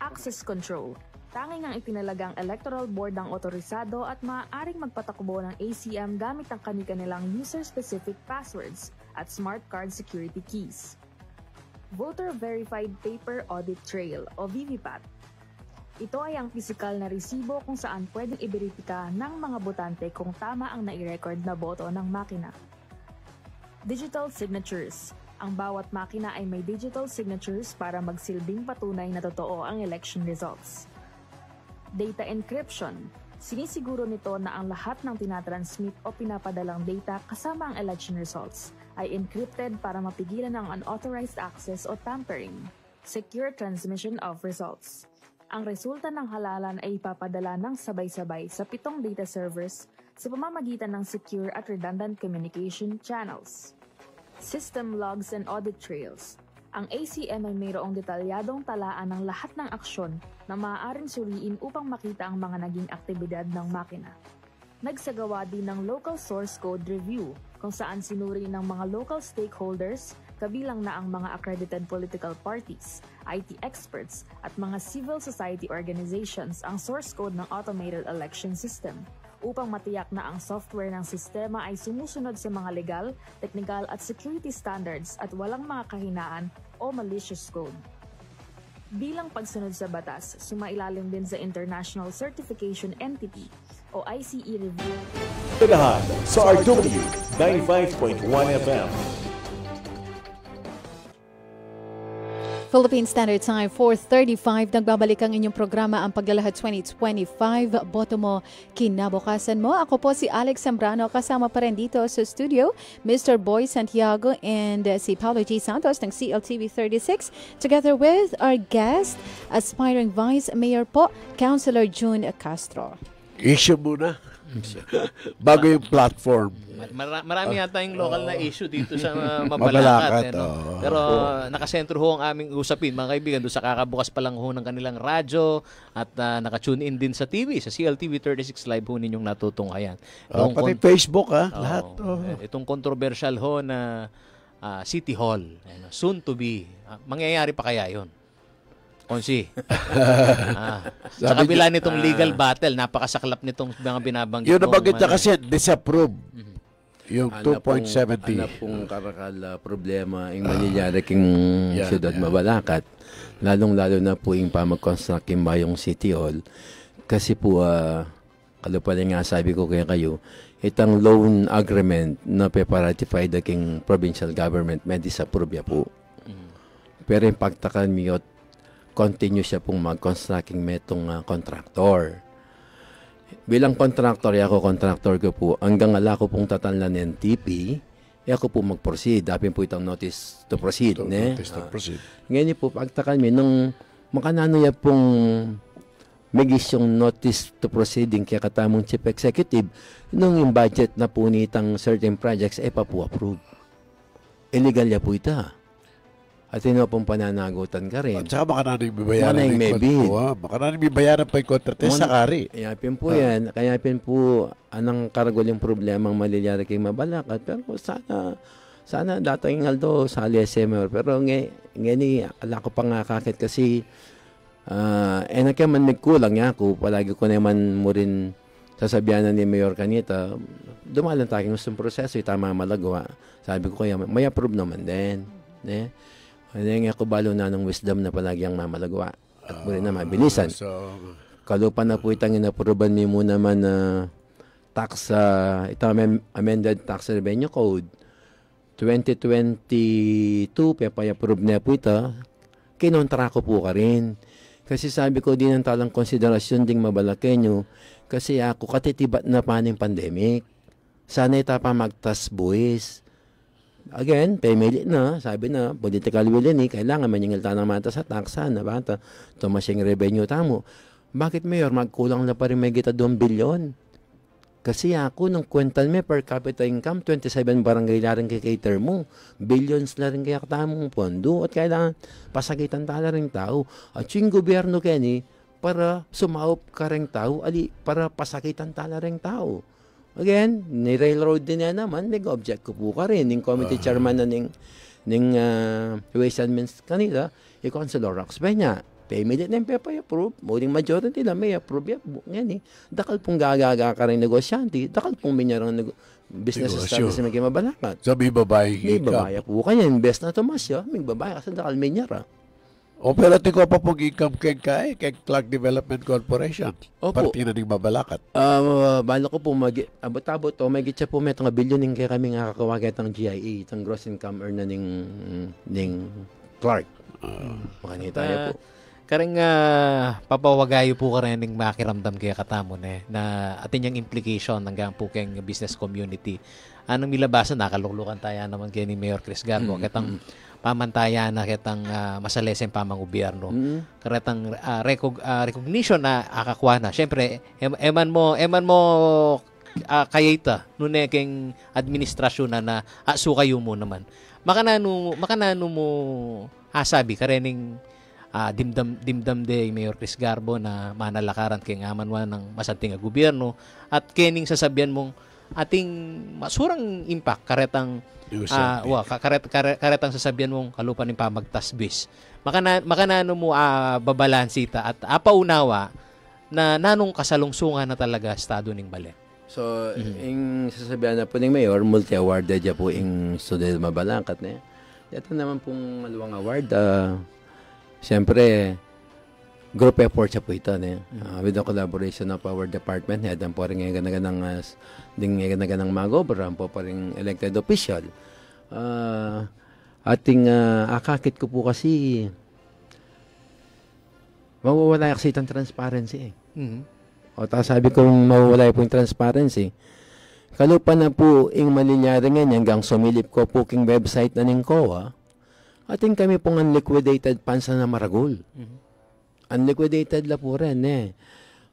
Access control. Tanging ang itinalagang electoral board ang otorisado at maaaring magpatakbo ng ACM gamit ang kanilang user-specific passwords at smart card security keys. Voter Verified Paper Audit Trail o VVPAT. Ito ay ang pisikal na resibo kung saan pwedeng iberipika ng mga botante kung tama ang nai-record na boto ng makina. Digital Signatures. Ang bawat makina ay may digital signatures para magsilbing patunay na totoo ang election results. Data encryption. Sinisiguro nito na ang lahat ng tinatransmit o pinapadalang data kasama ang election results ay encrypted para mapigilan ang unauthorized access o tampering. Secure transmission of results. Ang resulta ng halalan ay ipapadala ng sabay-sabay sa 7 data servers sa pamamagitan ng secure at redundant communication channels. System logs and audit trails. Ang ACM ay mayroong detalyadong talaan ng lahat ng aksyon na maaaring suriin upang makita ang mga naging aktibidad ng makina. Nagsagawa din ng local source code review kung saan sinuri ng mga local stakeholders, kabilang na ang mga accredited political parties, IT experts at mga civil society organizations ang source code ng automated election system upang matiyak na ang software ng sistema ay sumusunod sa mga legal, technical at security standards at walang mga kahinaan o malicious code. Bilang pagsunod sa batas, sumailalim din sa International Certification Entity o ICE review.
Paglalahad sa RW 95.1 FM.
Philippine Standard Time, 4:35. Nagbabalik ang inyong programa, ang Paglalahad 2025. Boto mo, kinabukasan mo. Ako po si Alex Zambrano. Kasama pa rin dito sa studio, Mr. Boy Santiago and si Paulo G. Santos ng CLTV 36. Together with our guest, aspiring Vice Mayor po, Councilor June Castro.
Issue muna. Bago yung platform.
Marami yata yung local na issue dito sa
Mabalacat,
Mabalacat. Pero nakasentro ho ang aming usapin, mga kaibigan, doon sa kakabukas pa lang ho ng kanilang radyo at nakatune in din sa TV, sa CLTV 36 Live ho ninyong natutunghayan.
Pati Facebook, lahat.
Itong controversial ho na City Hall, soon to be, mangyayari pa kaya yon? Konsi. Sa kabila nitong legal battle, napakasaklap nitong mga binabanggit.
Yun nabanggit na kasi, disapprove. Yung
Ano
2.70.
Ano pong karakal problema yung mangyayari king siyudad Mabalacat. Lalong-lalo na po yung pamag-construct yung Bayong City Hall. Kasi po, kalupad nga sabi ko kaya kayo, itang loan agreement na pe-ratify the king provincial government, may disapprove ya po. Pero yung pagtakan miyot, continue siya pong mag-constructing metong contractor. Bilang contractor, ako contractor ko po, hanggang ala ko pong tatanlan ng NTP, ako po mag-proceed. Dapin po itong notice to proceed.
Notice to proceed.
Ngayon po, pagtakan mi, nung makanano ya pong magis yung notice to proceeding kaya katamong chief executive, nung yung budget na po nitang certain projects, pa po approve. Illegal ya po ita. At yun pong pananagutan ka rin.
At saka baka naning bibayaran
Manang may bid.
Baka naning bibayaran pa yung contract sa kari.
Kayapin po yan. Kayapin po anang karagol yung problemang maliliari kay Mabalacat. Pero sana dating aldo sa SMR. Pero ngayon ala ko pa nga kakit kasi nagkaman nagkulang niya ako. Palagi ko naman mo rin sasabihan ni Mayor Canita, dumalang tayo ng proseso, tama malagawa. Sabi ko kaya, may approve naman din. Hindi ako balo na ng wisdom na palagi ang mamalagawa. At muli na mabilisan. Kalupan na po itang inaproban mo naman na tax, itang amended tax revenue code 2022, papa-approve na po ito, kinontra ko po ka rin. Kasi sabi ko din ang talang konsiderasyon ding mabalaki nyo, kasi ako katitibat na paning pandemic. Sana itapa magtas buwis. Again, pemili na, sabi na, political will ni, kailangan maningil tanang mata sa taksa, na ba? Tumasing revenue tamo. Bakit mayor, magkulang na pa rin may kita 2 bilyon? Kasi ako, nung kwental may per capita income, 27 barangay na rin kikater mo. Billions na rin kaya katamong pondo. At kailangan pasagitan tala rin tao. At yung gobyerno, Kenny, para sumaup ka rin tao, para pasakitan tala rin tao. Again, ni railroad din na naman, nag-object ko po ka rin. Yung committee chairman na ning Ways and Means kanila, yung Councilor Rox Peña. Payment na yung approve. Muling majority na may approve yan eh. Dakal pong gagaga ka rin negosyante. Dakal pong minyarang business establishment may Mabalacat.
So, may babae
may babae po kanya. Invest na Tomasyo, may babae kasi dakal minyara.
O pero tiko pa pong income kay Clark Development Corporation.
Opo.
Parti na ng Mabalacat.
Bala ko po, abot-abot o may gitsa po may bilyoning kaya kami nga kakawagay itang GIE, itang gross income earn na ning Clark. Makanita tayo po.
Karing papawagayo po ka rin ng makiramdam kaya katamon na atin yung implication hanggang po kayong business community. Anong milabasan, nakaluklukan tayo naman kaya ni Mayor Chris Garbo. Kitang pamantayan na kitang masalesen pamang gobyerno. Karetang recognition na akakuha na. Siyempre, eman mo kayita nung keng administrasyon na sukayo mo naman. Makanano mo asabi karening dimdam de Mayor Chris Garbo na manalakaran kay ngaman ng masanting gobyerno at kening sasabihan mong ating masurang impact karetang karetang sasabihan mong kalupan ng pamagtasbis. Makanano mo babalansita at apaunawa na nanong kasalungsungan na talaga estado ning bale.
So, yung sasabihan na po ng Mayor, multi-awarded ya po yung Student Mabalacat na. Ito naman pong maluwang award. Siyempre, group effort siya po ito. With the collaboration of our department head, ang po rin ngayon magobra, ang po rin elected official. Ating akakit ko po kasi mawawala kasi itong transparency. O sabi ko mawawala po yung transparency. Kalupan na po yung malinyari ngayon hanggang sumilip ko po king website na ng COA. Ating kami pong unliquidated funds na maragol. Unliquidated la po rin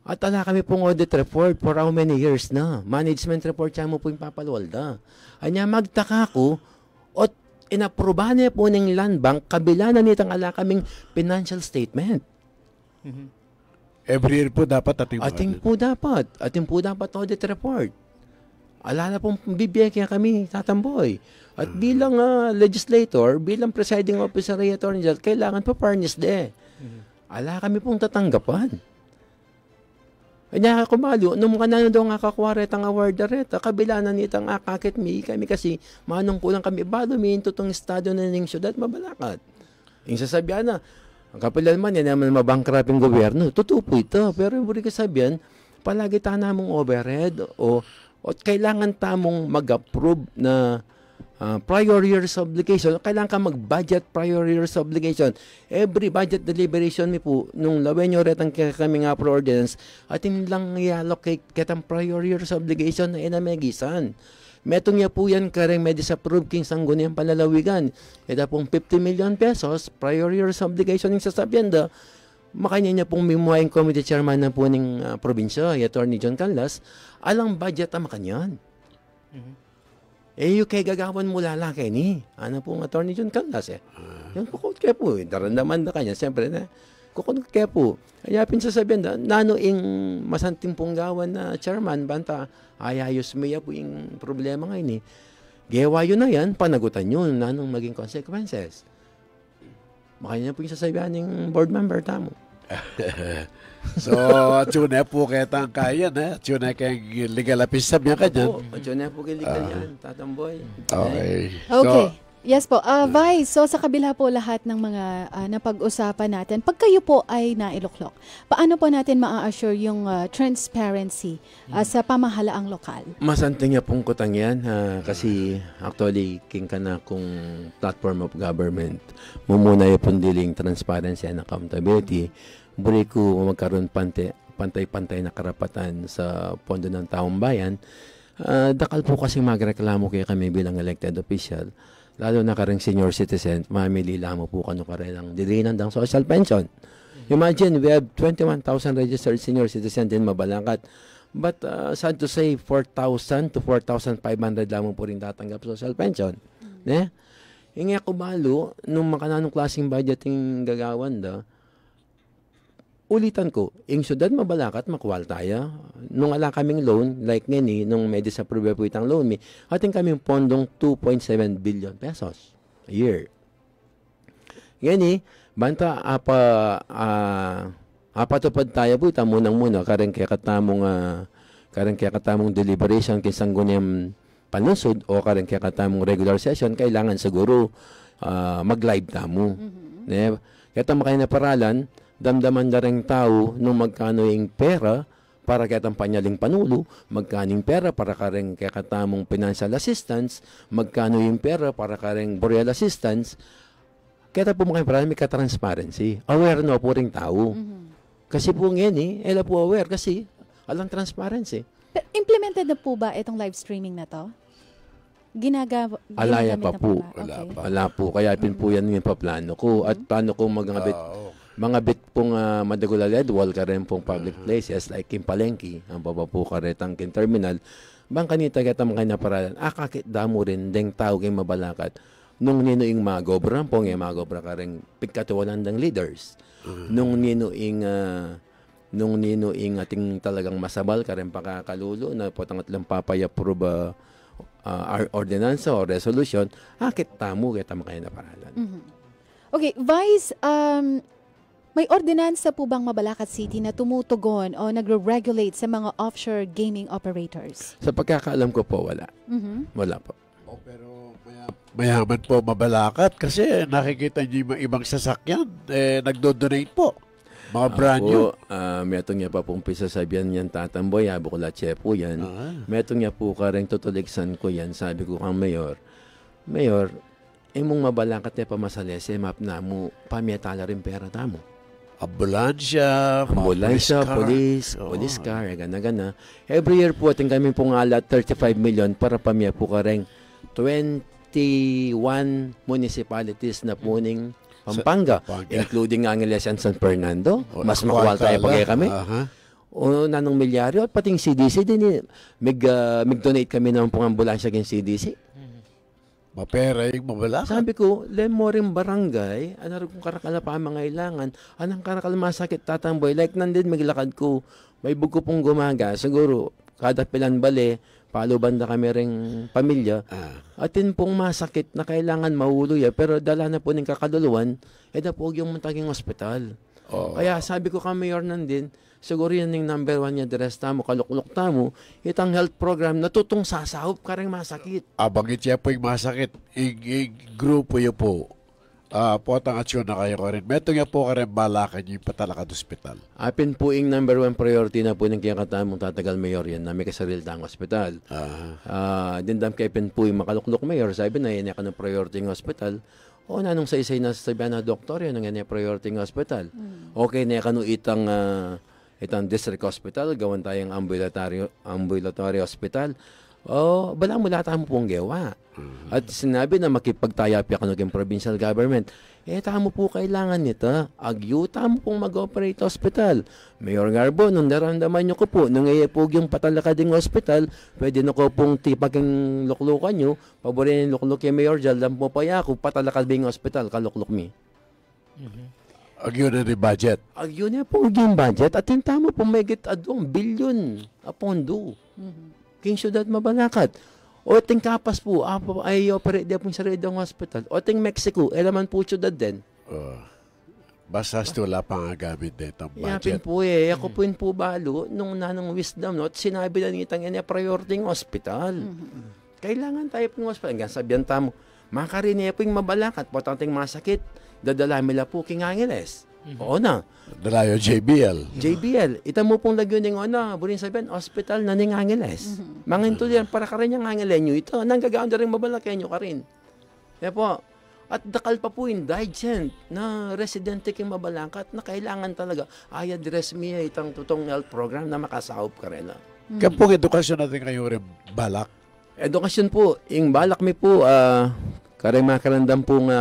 At ala kami pong audit report for how many years na. Management report siya mo po yung papalwalda. Anya magtaka ko, at inaprobahan niya po ng land bank, kabila na nitang ala kaming financial statement.
Every year po dapat
ating po dapat audit report. Ala na pong bibigyan kami, tatamboy. At bilang legislator, bilang presiding officer ng Attorney General, kailangan pa fairness Ala kami pong tatanggapan. Kanya kumalo, nung kanano daw nga kakwaretang award na rin, kabila na nitang akakit kami kasi manong kulang kami, balo minto tong estado na ng syudad Mabalacat. Yung sasabihan na, ang kapilan man, yan naman mabankrupt yung gobyerno. Totoo po ito. Pero yung buri kasabihan, palagi mong overhead o kailangan tamong mag-approve na prior year's obligation. Kailangan ka mag-budget prior year's obligation. Every budget deliberation mi po, nung lawen nyo retang kami nga pro ordinance, at hindi lang i-allocate kitang prior year's obligation na inamegisan. Metong niya po yan kareng may disapprove king sangguniang palalawigan. Ito pong 50 million pesos, prior year's obligation yung sasabienda, makanya niya pong mimuhaing committee chairman na po ng probinsya, Attorney John Canlas, alang budget ang makanyan. Yung kay gagawan mo lalaki ni, ano pong Attorney John Canlas Yung kukot kaya po, darandaman na kanya, siyempre na, kukot kaya po. Kaya pinsasabihan nano ing masanting pong gawan na chairman, banta, ayayos mo po yung problema ngayon Gewa yun na yan, panagutan yun, nanong maging consequences. Makanya po yung sasabihan ng board member, tamo.
So, tune po kaya kaya na. Tune kay legal officer niya ka dyan.
Tune po kay legal yan, tatamboy.
Okay.
Okay. Yes po. Vice, so sa kabila po lahat ng mga napag-usapan natin, pag kayo po ay nailuklok, paano po natin maa-assure yung transparency sa pamahalaang lokal?
Masanting niya pong kutang yan kasi actually king ka na kung platform of government. Mumuna yung pundiling transparency and accountability. Buri ko magkaroon pantay-pantay na karapatan sa pondo ng taong bayan. Dakal po kasi magreklamo kaya kami bilang elected official. Lalo na kareng senior citizen, mamili mo po kano karelang dilinan ng social pension. Imagine, we have 21,000 registered senior citizen din mabalangkat. But sad to say, 4,000 to 4,500 lamang po rin tatanggap social pension. Yung ako balo, nung makananong klaseng budgeting gagawan ulitan ko, yung syudad mabalakat, makuwal tayo. Nung ala kaming loan, like ngani, nung may disapprove po itang loan, ating kaming pondong 2.7 billion pesos a year. Ngani, banta, apatupad tayo po, munang-muna, kareng kaya katamong deliberation kisang gunyang panusod o kareng kaya katamong regular session, kailangan siguro mag-live tamo. Kaya tamo kayo na paralan, damdaman na rin tao nung magkano yung pera para kitang panyaling panulo, magkano yung pera para kareng kakatamong financial assistance, magkano yung pera para kareng boreal assistance. Kaya po mga parang may ka-transparency. Aware na po rin tao. Kasi po ngayon ela po aware kasi alang transparency.
Pero implemented na po ba itong live streaming na to?
Alaya pa po.
Okay.
Wala po. Kaya po yan yung paplano ko. At paano ko mga bit pong madagulaled, wall ka rin pong public places like Kimpalengki, ang baba po ka rin tangkin terminal, bang kanita kita mga naparalan, kakit damo rin, deng tao kay mabalakat, nung nino ing magobra, pong yung magobra ka rin, pigkatuwalan ng leaders, nung nino ing ating talagang masabal ka rin pakakalulo, na potang at lang papaya-approve ordinance o resolution, kakit tamo kita mga naparalan.
Okay, Vice, may ordinansa po bang Mabalacat City na tumutugon o nagre-regulate sa mga offshore gaming operators?
Sa pagkakaalam ko po, wala. Wala po.
Pero mayaman po Mabalacat kasi nakikita niyo yung ibang sasakyan, nagdo-donate po. Mga brand new.
Metong niya pa pong pisasabihan niyan tatamboy, habo ko latse po yan. Metong niya po kareng tutuligsan ko yan. Sabi ko kang Mayor, imong Mabalacat na pamasalese, map na mo, pamiatala rin pera tamo.
Ambulansya,
police car, gana-gana. Every year po, ating kami pong alat 35 million para pamya po kareng 21 municipalities na puning Pampanga, including ang Iglesia San Fernando. Mas makuwal tayo pagay kami. O nanong milyaryo, pating CDC din, mag-donate kami ng pong ambulansya ng CDC.
Mapera yung Mabalacat.
Sabi ko, mo rin barangay, ano rin kung karakala pa ang mga ilangan, anong karakala masakit tatamboy, like nandun maglakad ko, may buko pong gumaga, siguro, kada pilan bale, palo banda kami ring pamilya, atin pong masakit na kailangan mahuluya, pero dala na po ng kakaduluan, na po yung mataging ospital. Kaya sabi ko ka Mayor nandin, siguro yan yung number 1 niya, deres tamo, kaluklok tamo, itang health program, natutong sasahop ka rin masakit.
Abangit siya po yung masakit. Grupo yun po, Potang aksyon na kayo ko rin. Meto nga po ka rin balakan yung patalakad hospital.
Apin po yung number 1 priority na po ng kiyakatamong tatagal mayor yan na may kasariltang hospital. Dindam kay pin po yung makaluklok mayor, sabi na yan ng priority ng hospital. O nanong sa isay na sabi na doktor yan ng priority ng hospital. Okay na kanu itang district hospital, gawan tayong ambulatory hospital. Bala mo lahat mo pong gawa. At sinabi na makipagtayapi ako ng provincial government. Tamo po kailangan nito. Agyo, tamo pong mag-operate hospital. Mayor Garbo, nung naramdaman nyo ko po, nung iyapog yung patalakading hospital, pwede na ko pong tipaging luklukan nyo, paborin yung lukluk yung Mayor, dyan po pa ako, patalakading hospital, kalukluk mi.
Agyo na rin budget.
Agyo na po yung budget. At yung tamo po may adong bilyon apondo. King syudad Mabalacat. O ting Kapas po, ay operate din po sa Redong Hospital. O ting Mexico, elaman po syudad din.
Basta wala pang gamit din itong
Yapin
budget.
po ako po yun po balo, nung nanong wisdom, no? At sinabi na nitang yan, priority ng hospital. Kailangan tayo po ng hospital. Hanggang sabihan tamo, makarinig po yung Mabalacat, potanteng masakit, dadala nila po King Angeles. Oo na.
Dalayo JBL.
Ita mo pong lagyo ng burin sabihin, hospital na ning Angeles. Manginto yan, para ka rin yung Angeles nyo. Ito, nanggagaon na rin Mabalakay nyo ka rin. Kaya po, at dakal pa po yung digent na residente king Mabalacat na kailangan talaga ay address me itang tutong health program na makasahop ka rin.
Kaya pong edukasyon natin kayo rin balak.
Edukasyon po, yung balak mi po, karang makarandam pong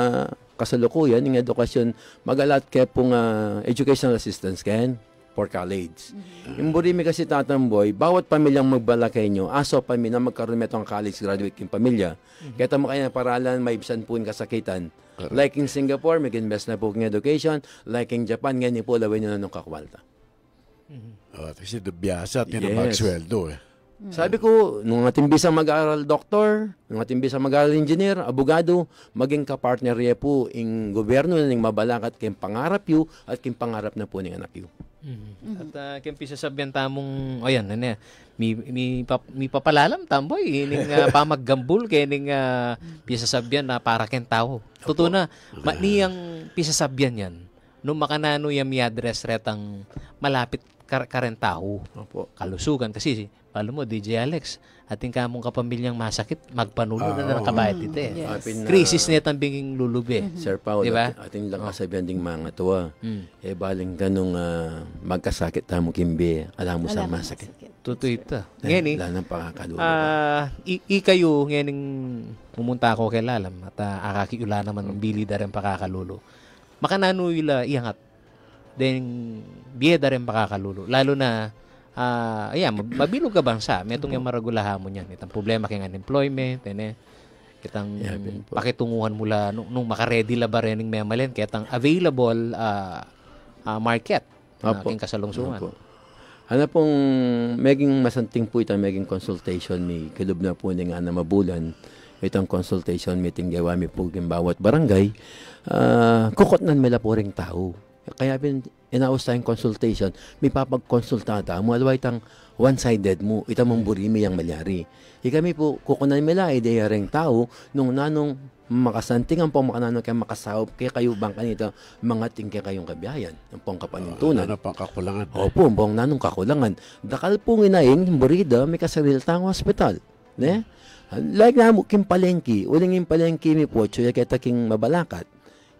kasalukuyan, yung edukasyon, magalat kaya pong educational assistance kayan for college. Yung burimi kasi tatamboy, bawat pamilyang magbalakay nyo, aso pamilya na magkaroon metong college graduate yung pamilya. Kaya tamo kayo na paralan, may ibisan po yung kasakitan. Like in Singapore, mag-invest na po yung education. Like in Japan, ganyan po, lawin nyo na nung kakwalta.
Kasi biyasa at yun ang magsweldo.
Sabi ko, nung ating bisang mag-aaral doktor, nung ating bisang mag-aaral engineer, abogado, maging kapartner niya po yung gobyerno na ning Mabalacat kayong pangarap yu at kayong pangarap na po ng anak yu.
At kayong pisasabihan tamong, ayan, may papalalam tamboy, ining pamaggambul, kaya ning pisasabihan na para kayong tao. Totoo na, niyang pisasabihan yan, nung makanano yung mi-address retang malapit karen tao. Kalusugan kasi palo mo, DJ Alex, ating kamong kapamilyang masakit, magpanulo na nakabayad ito eh.
Yes.
Krisis na itang lulube.
Sir Paul,
diba?
ating lang kasabihan ding mga tuwa. Baling ganong magkasakit tamo kimbi, alam mo sa masakit.
Totoo ito. Ngayon
Wala nang pakakalulo.
Ikayo, ngayon pumunta ako kay Lalam at akakiula naman bili da rin pakakalulo. Makanano ila iangat. Then, biyeda rin pakakalulo. Lalo na, mabilog ka bansa. Metong yung maragulahan mo niyan. Itang problema kay unemployment. Itang pakitunguhan mula nung makaredy la ba rin ng memalen. Kaya itang available market na aking kasalungsungan.
Ano pong maging masanting po itang maging consultation ni kilub na po nga na mabulan. Itong consultation meeting gawa mi po yung bawat barangay. Kukotnan mila po ring tao. Kaya inaus tayong consultation, may papag-konsultata mo, alaway itang one-sided mo, ita mong burimi ang malyari. Kami po, kukunan nila, ideya ring tao, nung nanong makasantingan po, makanano kayo makasahop, kaya kayo bang kanito, mga tingke kayong kabiyayan, ng pong kapanintunan.
Ano pang kakulangan?
Opo, pong nanong kakulangan. Dakal po nginaing, burida, may kasariltang hospital. Ne? Like na mo, kimpalengki, uling yung palengki mi po, chuya kita king Mabalacat.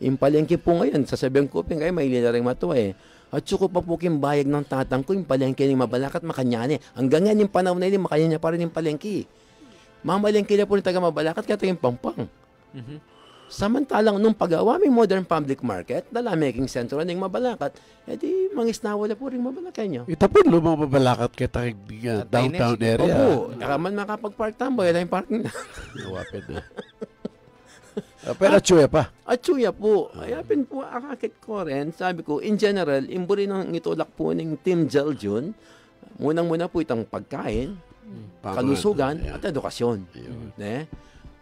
Yung palengke po ngayon, sasabihan ko, kayo may na rin matuwa eh. At suko pa po yung bayag ng tatang ko, yung palengke ng Mabalacat, makanyani. Hanggang yan, yung panahon na yun, makanyanya pa rin yung palengke. Mamalengke na po ng taga Mabalacat, kaya yung pampang. Samantalang, nung pag-awa may modern public market, dalamaking sentro ng Mabalacat, edi mangisnawa na po rin Mabalacat nyo.
Ito po, lumang Mabalacat kita downtown area.
Opo, kaman makapag-park tambo, yun yung parking na.
Wapit na. Pero atsuya pa.
Atsuya po. Ayapin po, akakit ko rin. Sabi ko, in general, imburi ng itulak po ng Team Jeljon, munang-muna po itang pagkain, kalusugan, at edukasyon. Ne?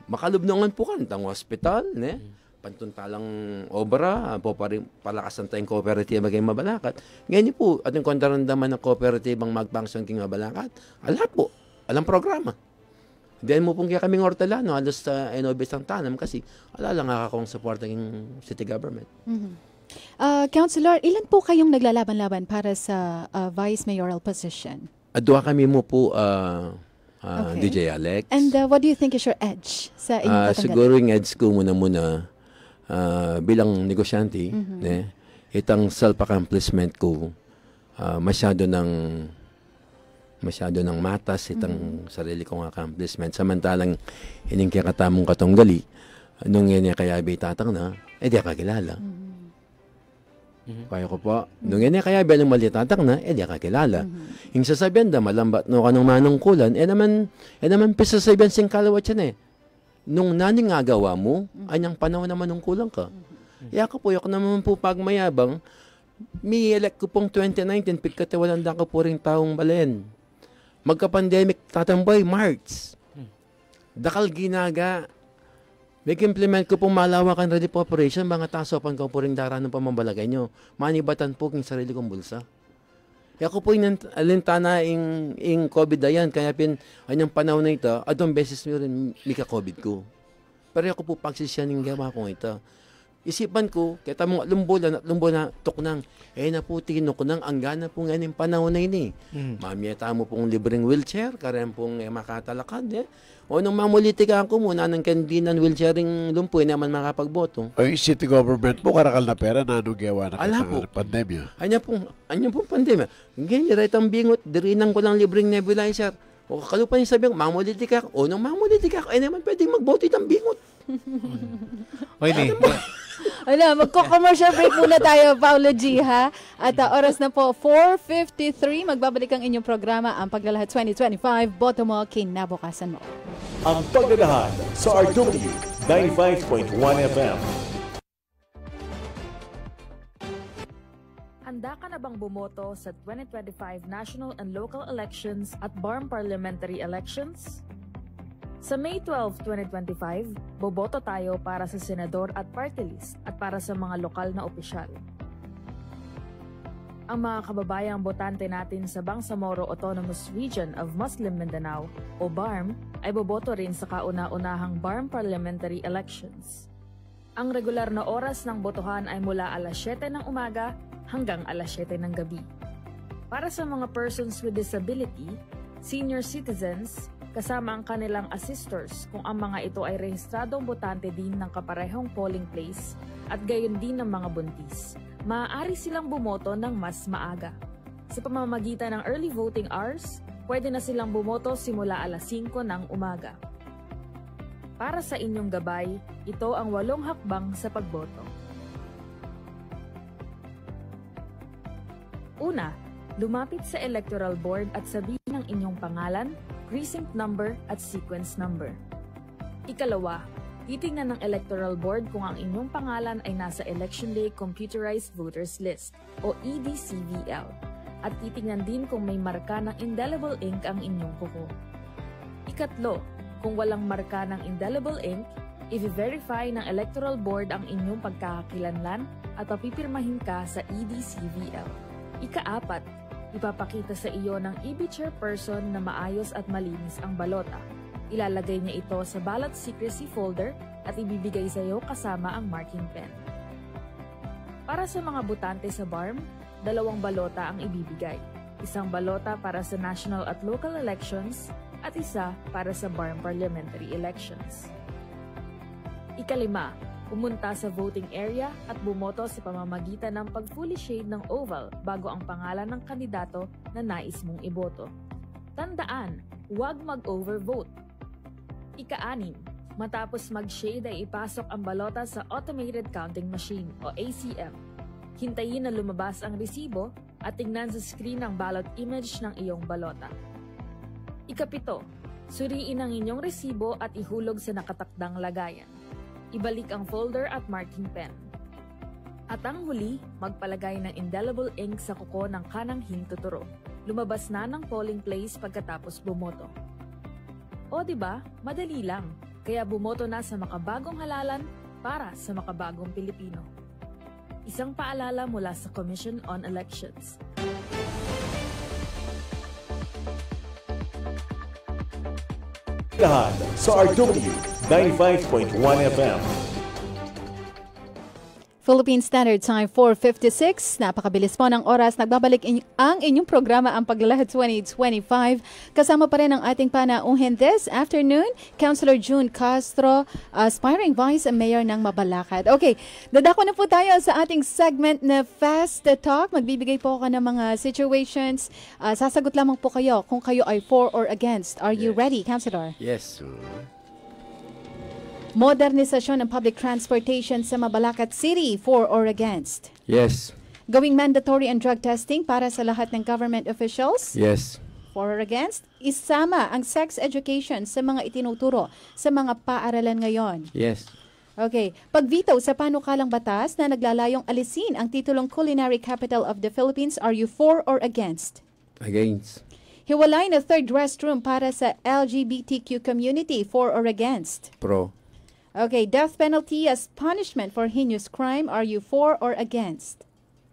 Makalubnongan po kan, itang hospital, ne? Pantuntalang obra, po palakasan tayong cooperative maging Mabalacat. Ngayon po, ating kondarandaman ng cooperative ang magpangsyon king Mabalacat. Ala po, alang programa. Then mo pong kaya kaming Hortelano, halos sa Enobis ang tanam kasi wala lang akong support ng city government.
Councilor, ilan po kayong naglalaban-laban para sa vice mayoral position?
Adwa kami mo po,
Okay.
DJ Alex.
And what do you think is your edge sa inyong tatanggalin?
Siguro yung edge ko muna bilang negosyante, itang self-accomplishment ko, masyado ng matas itang sarili kong accomplishment. Samantalang ining kaya katamong katunggali, nung yan kaya bitatang na, di kakilala. Kaya ko po, nung yan kaya ba nung malitatang na, di kakilala. Yung sasabihan da, malambat no ka ng manungkulan, naman pisasabihan sing kalawat yan Nung naning agawa mo, anyang panahon na manungkulan ka. Yaka po, naman po pagmayabang, mi-elect ko pong 2019, pagkatiwalan ko po rin taong balen. Magka-pandemic, tatamboy, March. Dakal ginaga. Mag-implement ko pong malawakan relief operation, mga tasopan ko po rin dara ng pamambalagay nyo. Manibatan po king sarili kong bulsa. Kaya ko po yung alintana yung COVID na yan, kaya anyang panahon na ito, adong beses mo rin mika-COVID ko. Pero ako po pagsisyan yung gawa ko ito. Isipan ko, kaya tamong lumbo na tuknang, na po tinuknang, ang gana po ngayon yung panahon na yun Mamiyata mo pong libreng wheelchair, karen pong makatalakad O nung mamulitika ko muna ng kandinan wheelchairing lumpo, naman makapagboto.
O yung city government po, karakal na pera na anong gawa na
Ala po.
Pandemya.
Anya pong pandemya. Ganyan, right ang bingot, dirinan ko lang libreng nebulizer. O kalupan yung sabi ko, mamulitika ko. O nung mamulitika ko, naman pwedeng magboto itang bingot.
Magko-commercial break muna tayo, Paolo G, ha? At oras na po, 4:53. Magbabalik ang inyong programa, ang Paglalahad 2025. Boto mo, kinabukasan mo.
Ang Paglalahad sa RW 95.1 FM.
Handa ka na bang bumoto sa 2025 national and local elections at BARM parliamentary elections? Sa May 12, 2025, boboto tayo para sa senador at party list at para sa mga lokal na opisyal. Ang mga kababayang botante natin sa Bangsamoro Autonomous Region of Muslim Mindanao o BARM ay boboto rin sa kauna-unahang BARM parliamentary elections. Ang regular na oras ng botohan ay mula alas 7 ng umaga hanggang alas 7 ng gabi. Para sa mga persons with disability, senior citizens, kasama ang kanilang assistors kung ang mga ito ay rehistradong botante din ng kaparehong polling place at gayon din ng mga buntis, maaari silang bumoto ng mas maaga. Sa pamamagitan ng early voting hours, pwede na silang bumoto simula alas 5 ng umaga. Para sa inyong gabay, ito ang 8 hakbang sa pagboto. Una, lumapit sa Electoral Board at sabihin ang inyong pangalan, precinct number at sequence number. Ikalawa, titingnan ng Electoral Board kung ang inyong pangalan ay nasa Election Day Computerized Voters List o EDCVL at titingnan din kung may marka ng indelible ink ang inyong kuko. Ikatlo, kung walang marka ng indelible ink, i-verify ng Electoral Board ang inyong pagkakakilanlan at papipirmahin ka sa EDCVL. Ikaapat, ipapakita sa iyo ng EB chairperson na maayos at malinis ang balota. Ilalagay niya ito sa ballot secrecy folder at ibibigay sa iyo kasama ang marking pen. Para sa mga botante sa BARM, 2 balota ang ibibigay. Isang balota para sa national at local elections at isa para sa BARM parliamentary elections. Ikalima, pumunta sa voting area at bumoto sa pamamagitan ng pag-fully shade ng oval bago ang pangalan ng kandidato na nais mong iboto. Tandaan, huwag mag-overvote. Ika-6, matapos mag-shade ay ipasok ang balota sa Automated Counting Machine o ACM. Hintayin na lumabas ang resibo at tingnan sa screen ang ballot image ng iyong balota. Ika-7, suriin ang inyong resibo at ihulog sa nakatakdang lagayan. Ibalik ang folder at marking pen. At ang huli, magpalagay ng indelible ink sa kuko ng kanang hintuturo. Lumabas na ng polling place pagkatapos bumoto. O diba, madali lang. Kaya bumoto na sa makabagong halalan para sa makabagong Pilipino. Isang paalala mula sa Commission on Elections.
Kahan sa RW 95.1 FM.
Philippine Standard Time 4:56. Napakabilis po ng oras. Nagbabalik ang inyong programa Ang Paglalahad 2025. Kasama pa rin ang ating panauhin this afternoon, Councilor June Castro, aspiring Vice Mayor ng Mabalacat. Okay, dadako na po tayo sa ating segment na Fast Talk. Magbibigay po ako ng mga situations. Sasagot lamang po kayo kung kayo ay for or against. Are you ready, Councilor?
Yes.
Modernisasyon ng public transportation sa Mabalacat City, for or against?
Yes.
Gawing mandatory ang drug testing para sa lahat ng government officials?
Yes.
For or against? Isama ang sex education sa mga itinuturo sa mga paaralan ngayon?
Yes.
Okay. Pag-veto sa panukalang batas na naglalayong alisin ang titulong Culinary Capital of the Philippines, are you for or against?
Against.
Hiwalay na third restroom para sa LGBTQ community, for or against?
Pro.
Okay, death penalty as punishment for heinous crime, are you for or against?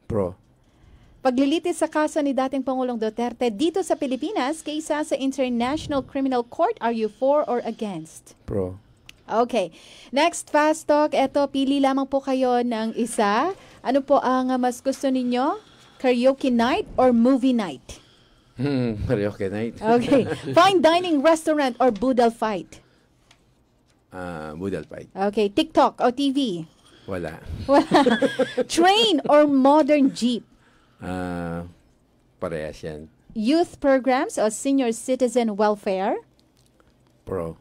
Pro.
Paglilitis sa kaso ni dating Pangulong Duterte dito sa Pilipinas kaysa sa International Criminal Court, are you for or against?
Pro.
Okay, next Fast Talk. Eto, pili lamang po kayo ng isa. Ano po ang mas gusto ninyo? Karaoke night or movie night?
Karaoke night.
Okay, fine dining restaurant or budal fight?
Budal fight.
Okay, TikTok o TV?
Wala.
Train or modern jeep?
Parehas yan.
Youth programs o senior citizen welfare?
Pro.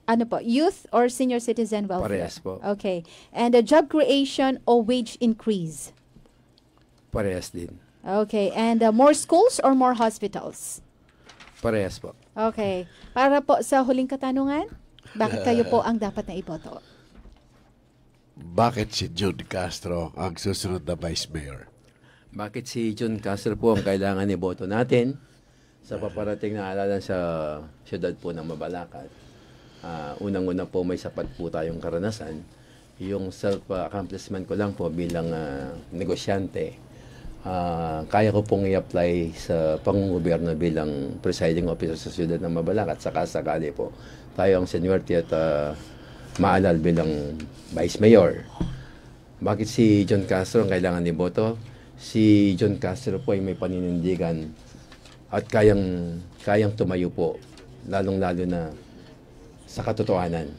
Ano po? Youth or senior citizen welfare?
Parehas po.
Okay. And job creation o wage increase?
Parehas din.
Okay. And more schools or more hospitals?
Parehas po.
Okay. Para po sa huling katanungan, bakit kayo po ang dapat na iboto?
Bakit si June Castro ang susunod na Vice Mayor?
Bakit si June Castro po ang kailangan iboto natin sa paparating na halalan sa siyudad po ng Mabalacat? Unang-una po may sapat po tayong karanasan. Yung self-accomplishment ko lang po bilang negosyante. Kaya ko pong i-apply sa pangungobyerno bilang presiding officer sa siyudad ng Mabalacat. Sakali po tayo ang seniority at maalal bilang Vice Mayor. Bakit si John Castro ang kailangan iboto? Si John Castro po ay may paninindigan at kayang tumayo po, lalong-lalo na sa katotohanan.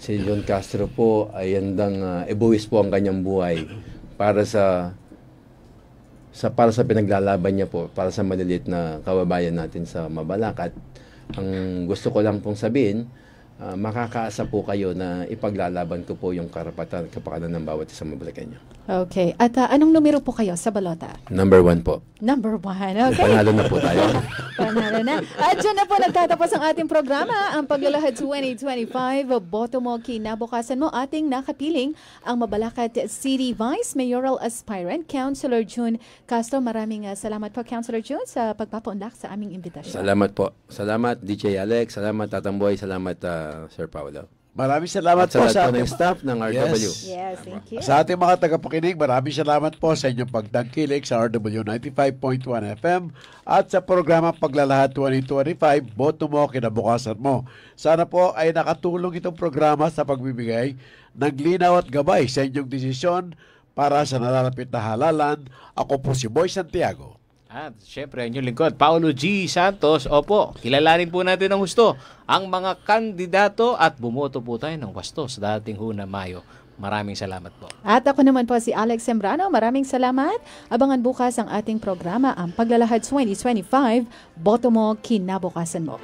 Si John Castro po ay handang ibuwis po ang kanyang buhay para sa pinaglalaban niya po, para sa maliliit na kababayan natin sa Mabalacat. Ang gusto ko lang pong sabihin, makakaasa po kayo na ipaglalaban ko po yung karapatan at kapakanan ng bawat isang Mabalacanyo.
Okay. At anong numero po kayo sa balota?
Number 1 po.
Number 1. Okay.
Panalo na po tayo.
Panalo na. At dyan na po nagtatapos ang ating programa, ang Paglalahad 2025. Boto mo, kinabukasan mo, ating nakapiling ang Mabalacat City Vice Mayoral Aspirant, Councilor June Castro. Maraming salamat po, Councilor June, sa pagpapaunlak sa aming imbitasyon.
Salamat po. Salamat, DJ Alex. Salamat, Tatamboy. Salamat, Sir Paulo.
Maraming salamat
at
po
sa
sa
ating staff ng RW.
Yes, thank you.
Sa ating mga tagapakinig, maraming salamat po sa inyong pagtangkilik sa RW 95.1 FM at sa programa Paglalahad 2025, Boto Mo, Kinabukasan Mo. Sana po ay nakatulong itong programa sa pagbibigay ng linaw at gabay sa inyong desisyon para sa nalalapit na halalan. Ako po si Boy Santiago.
At syempre, inyong lingkod, Paulo G. Santos. Opo, kilalanin po natin ng husto ang mga kandidato at bumoto po tayo ng wasto sa dating Huna Mayo. Maraming salamat po.
At ako naman po si Alex Sembrano. Maraming salamat. Abangan bukas ang ating programa, ang Paglalahad 2025. Boto mo, kinabukasan mo.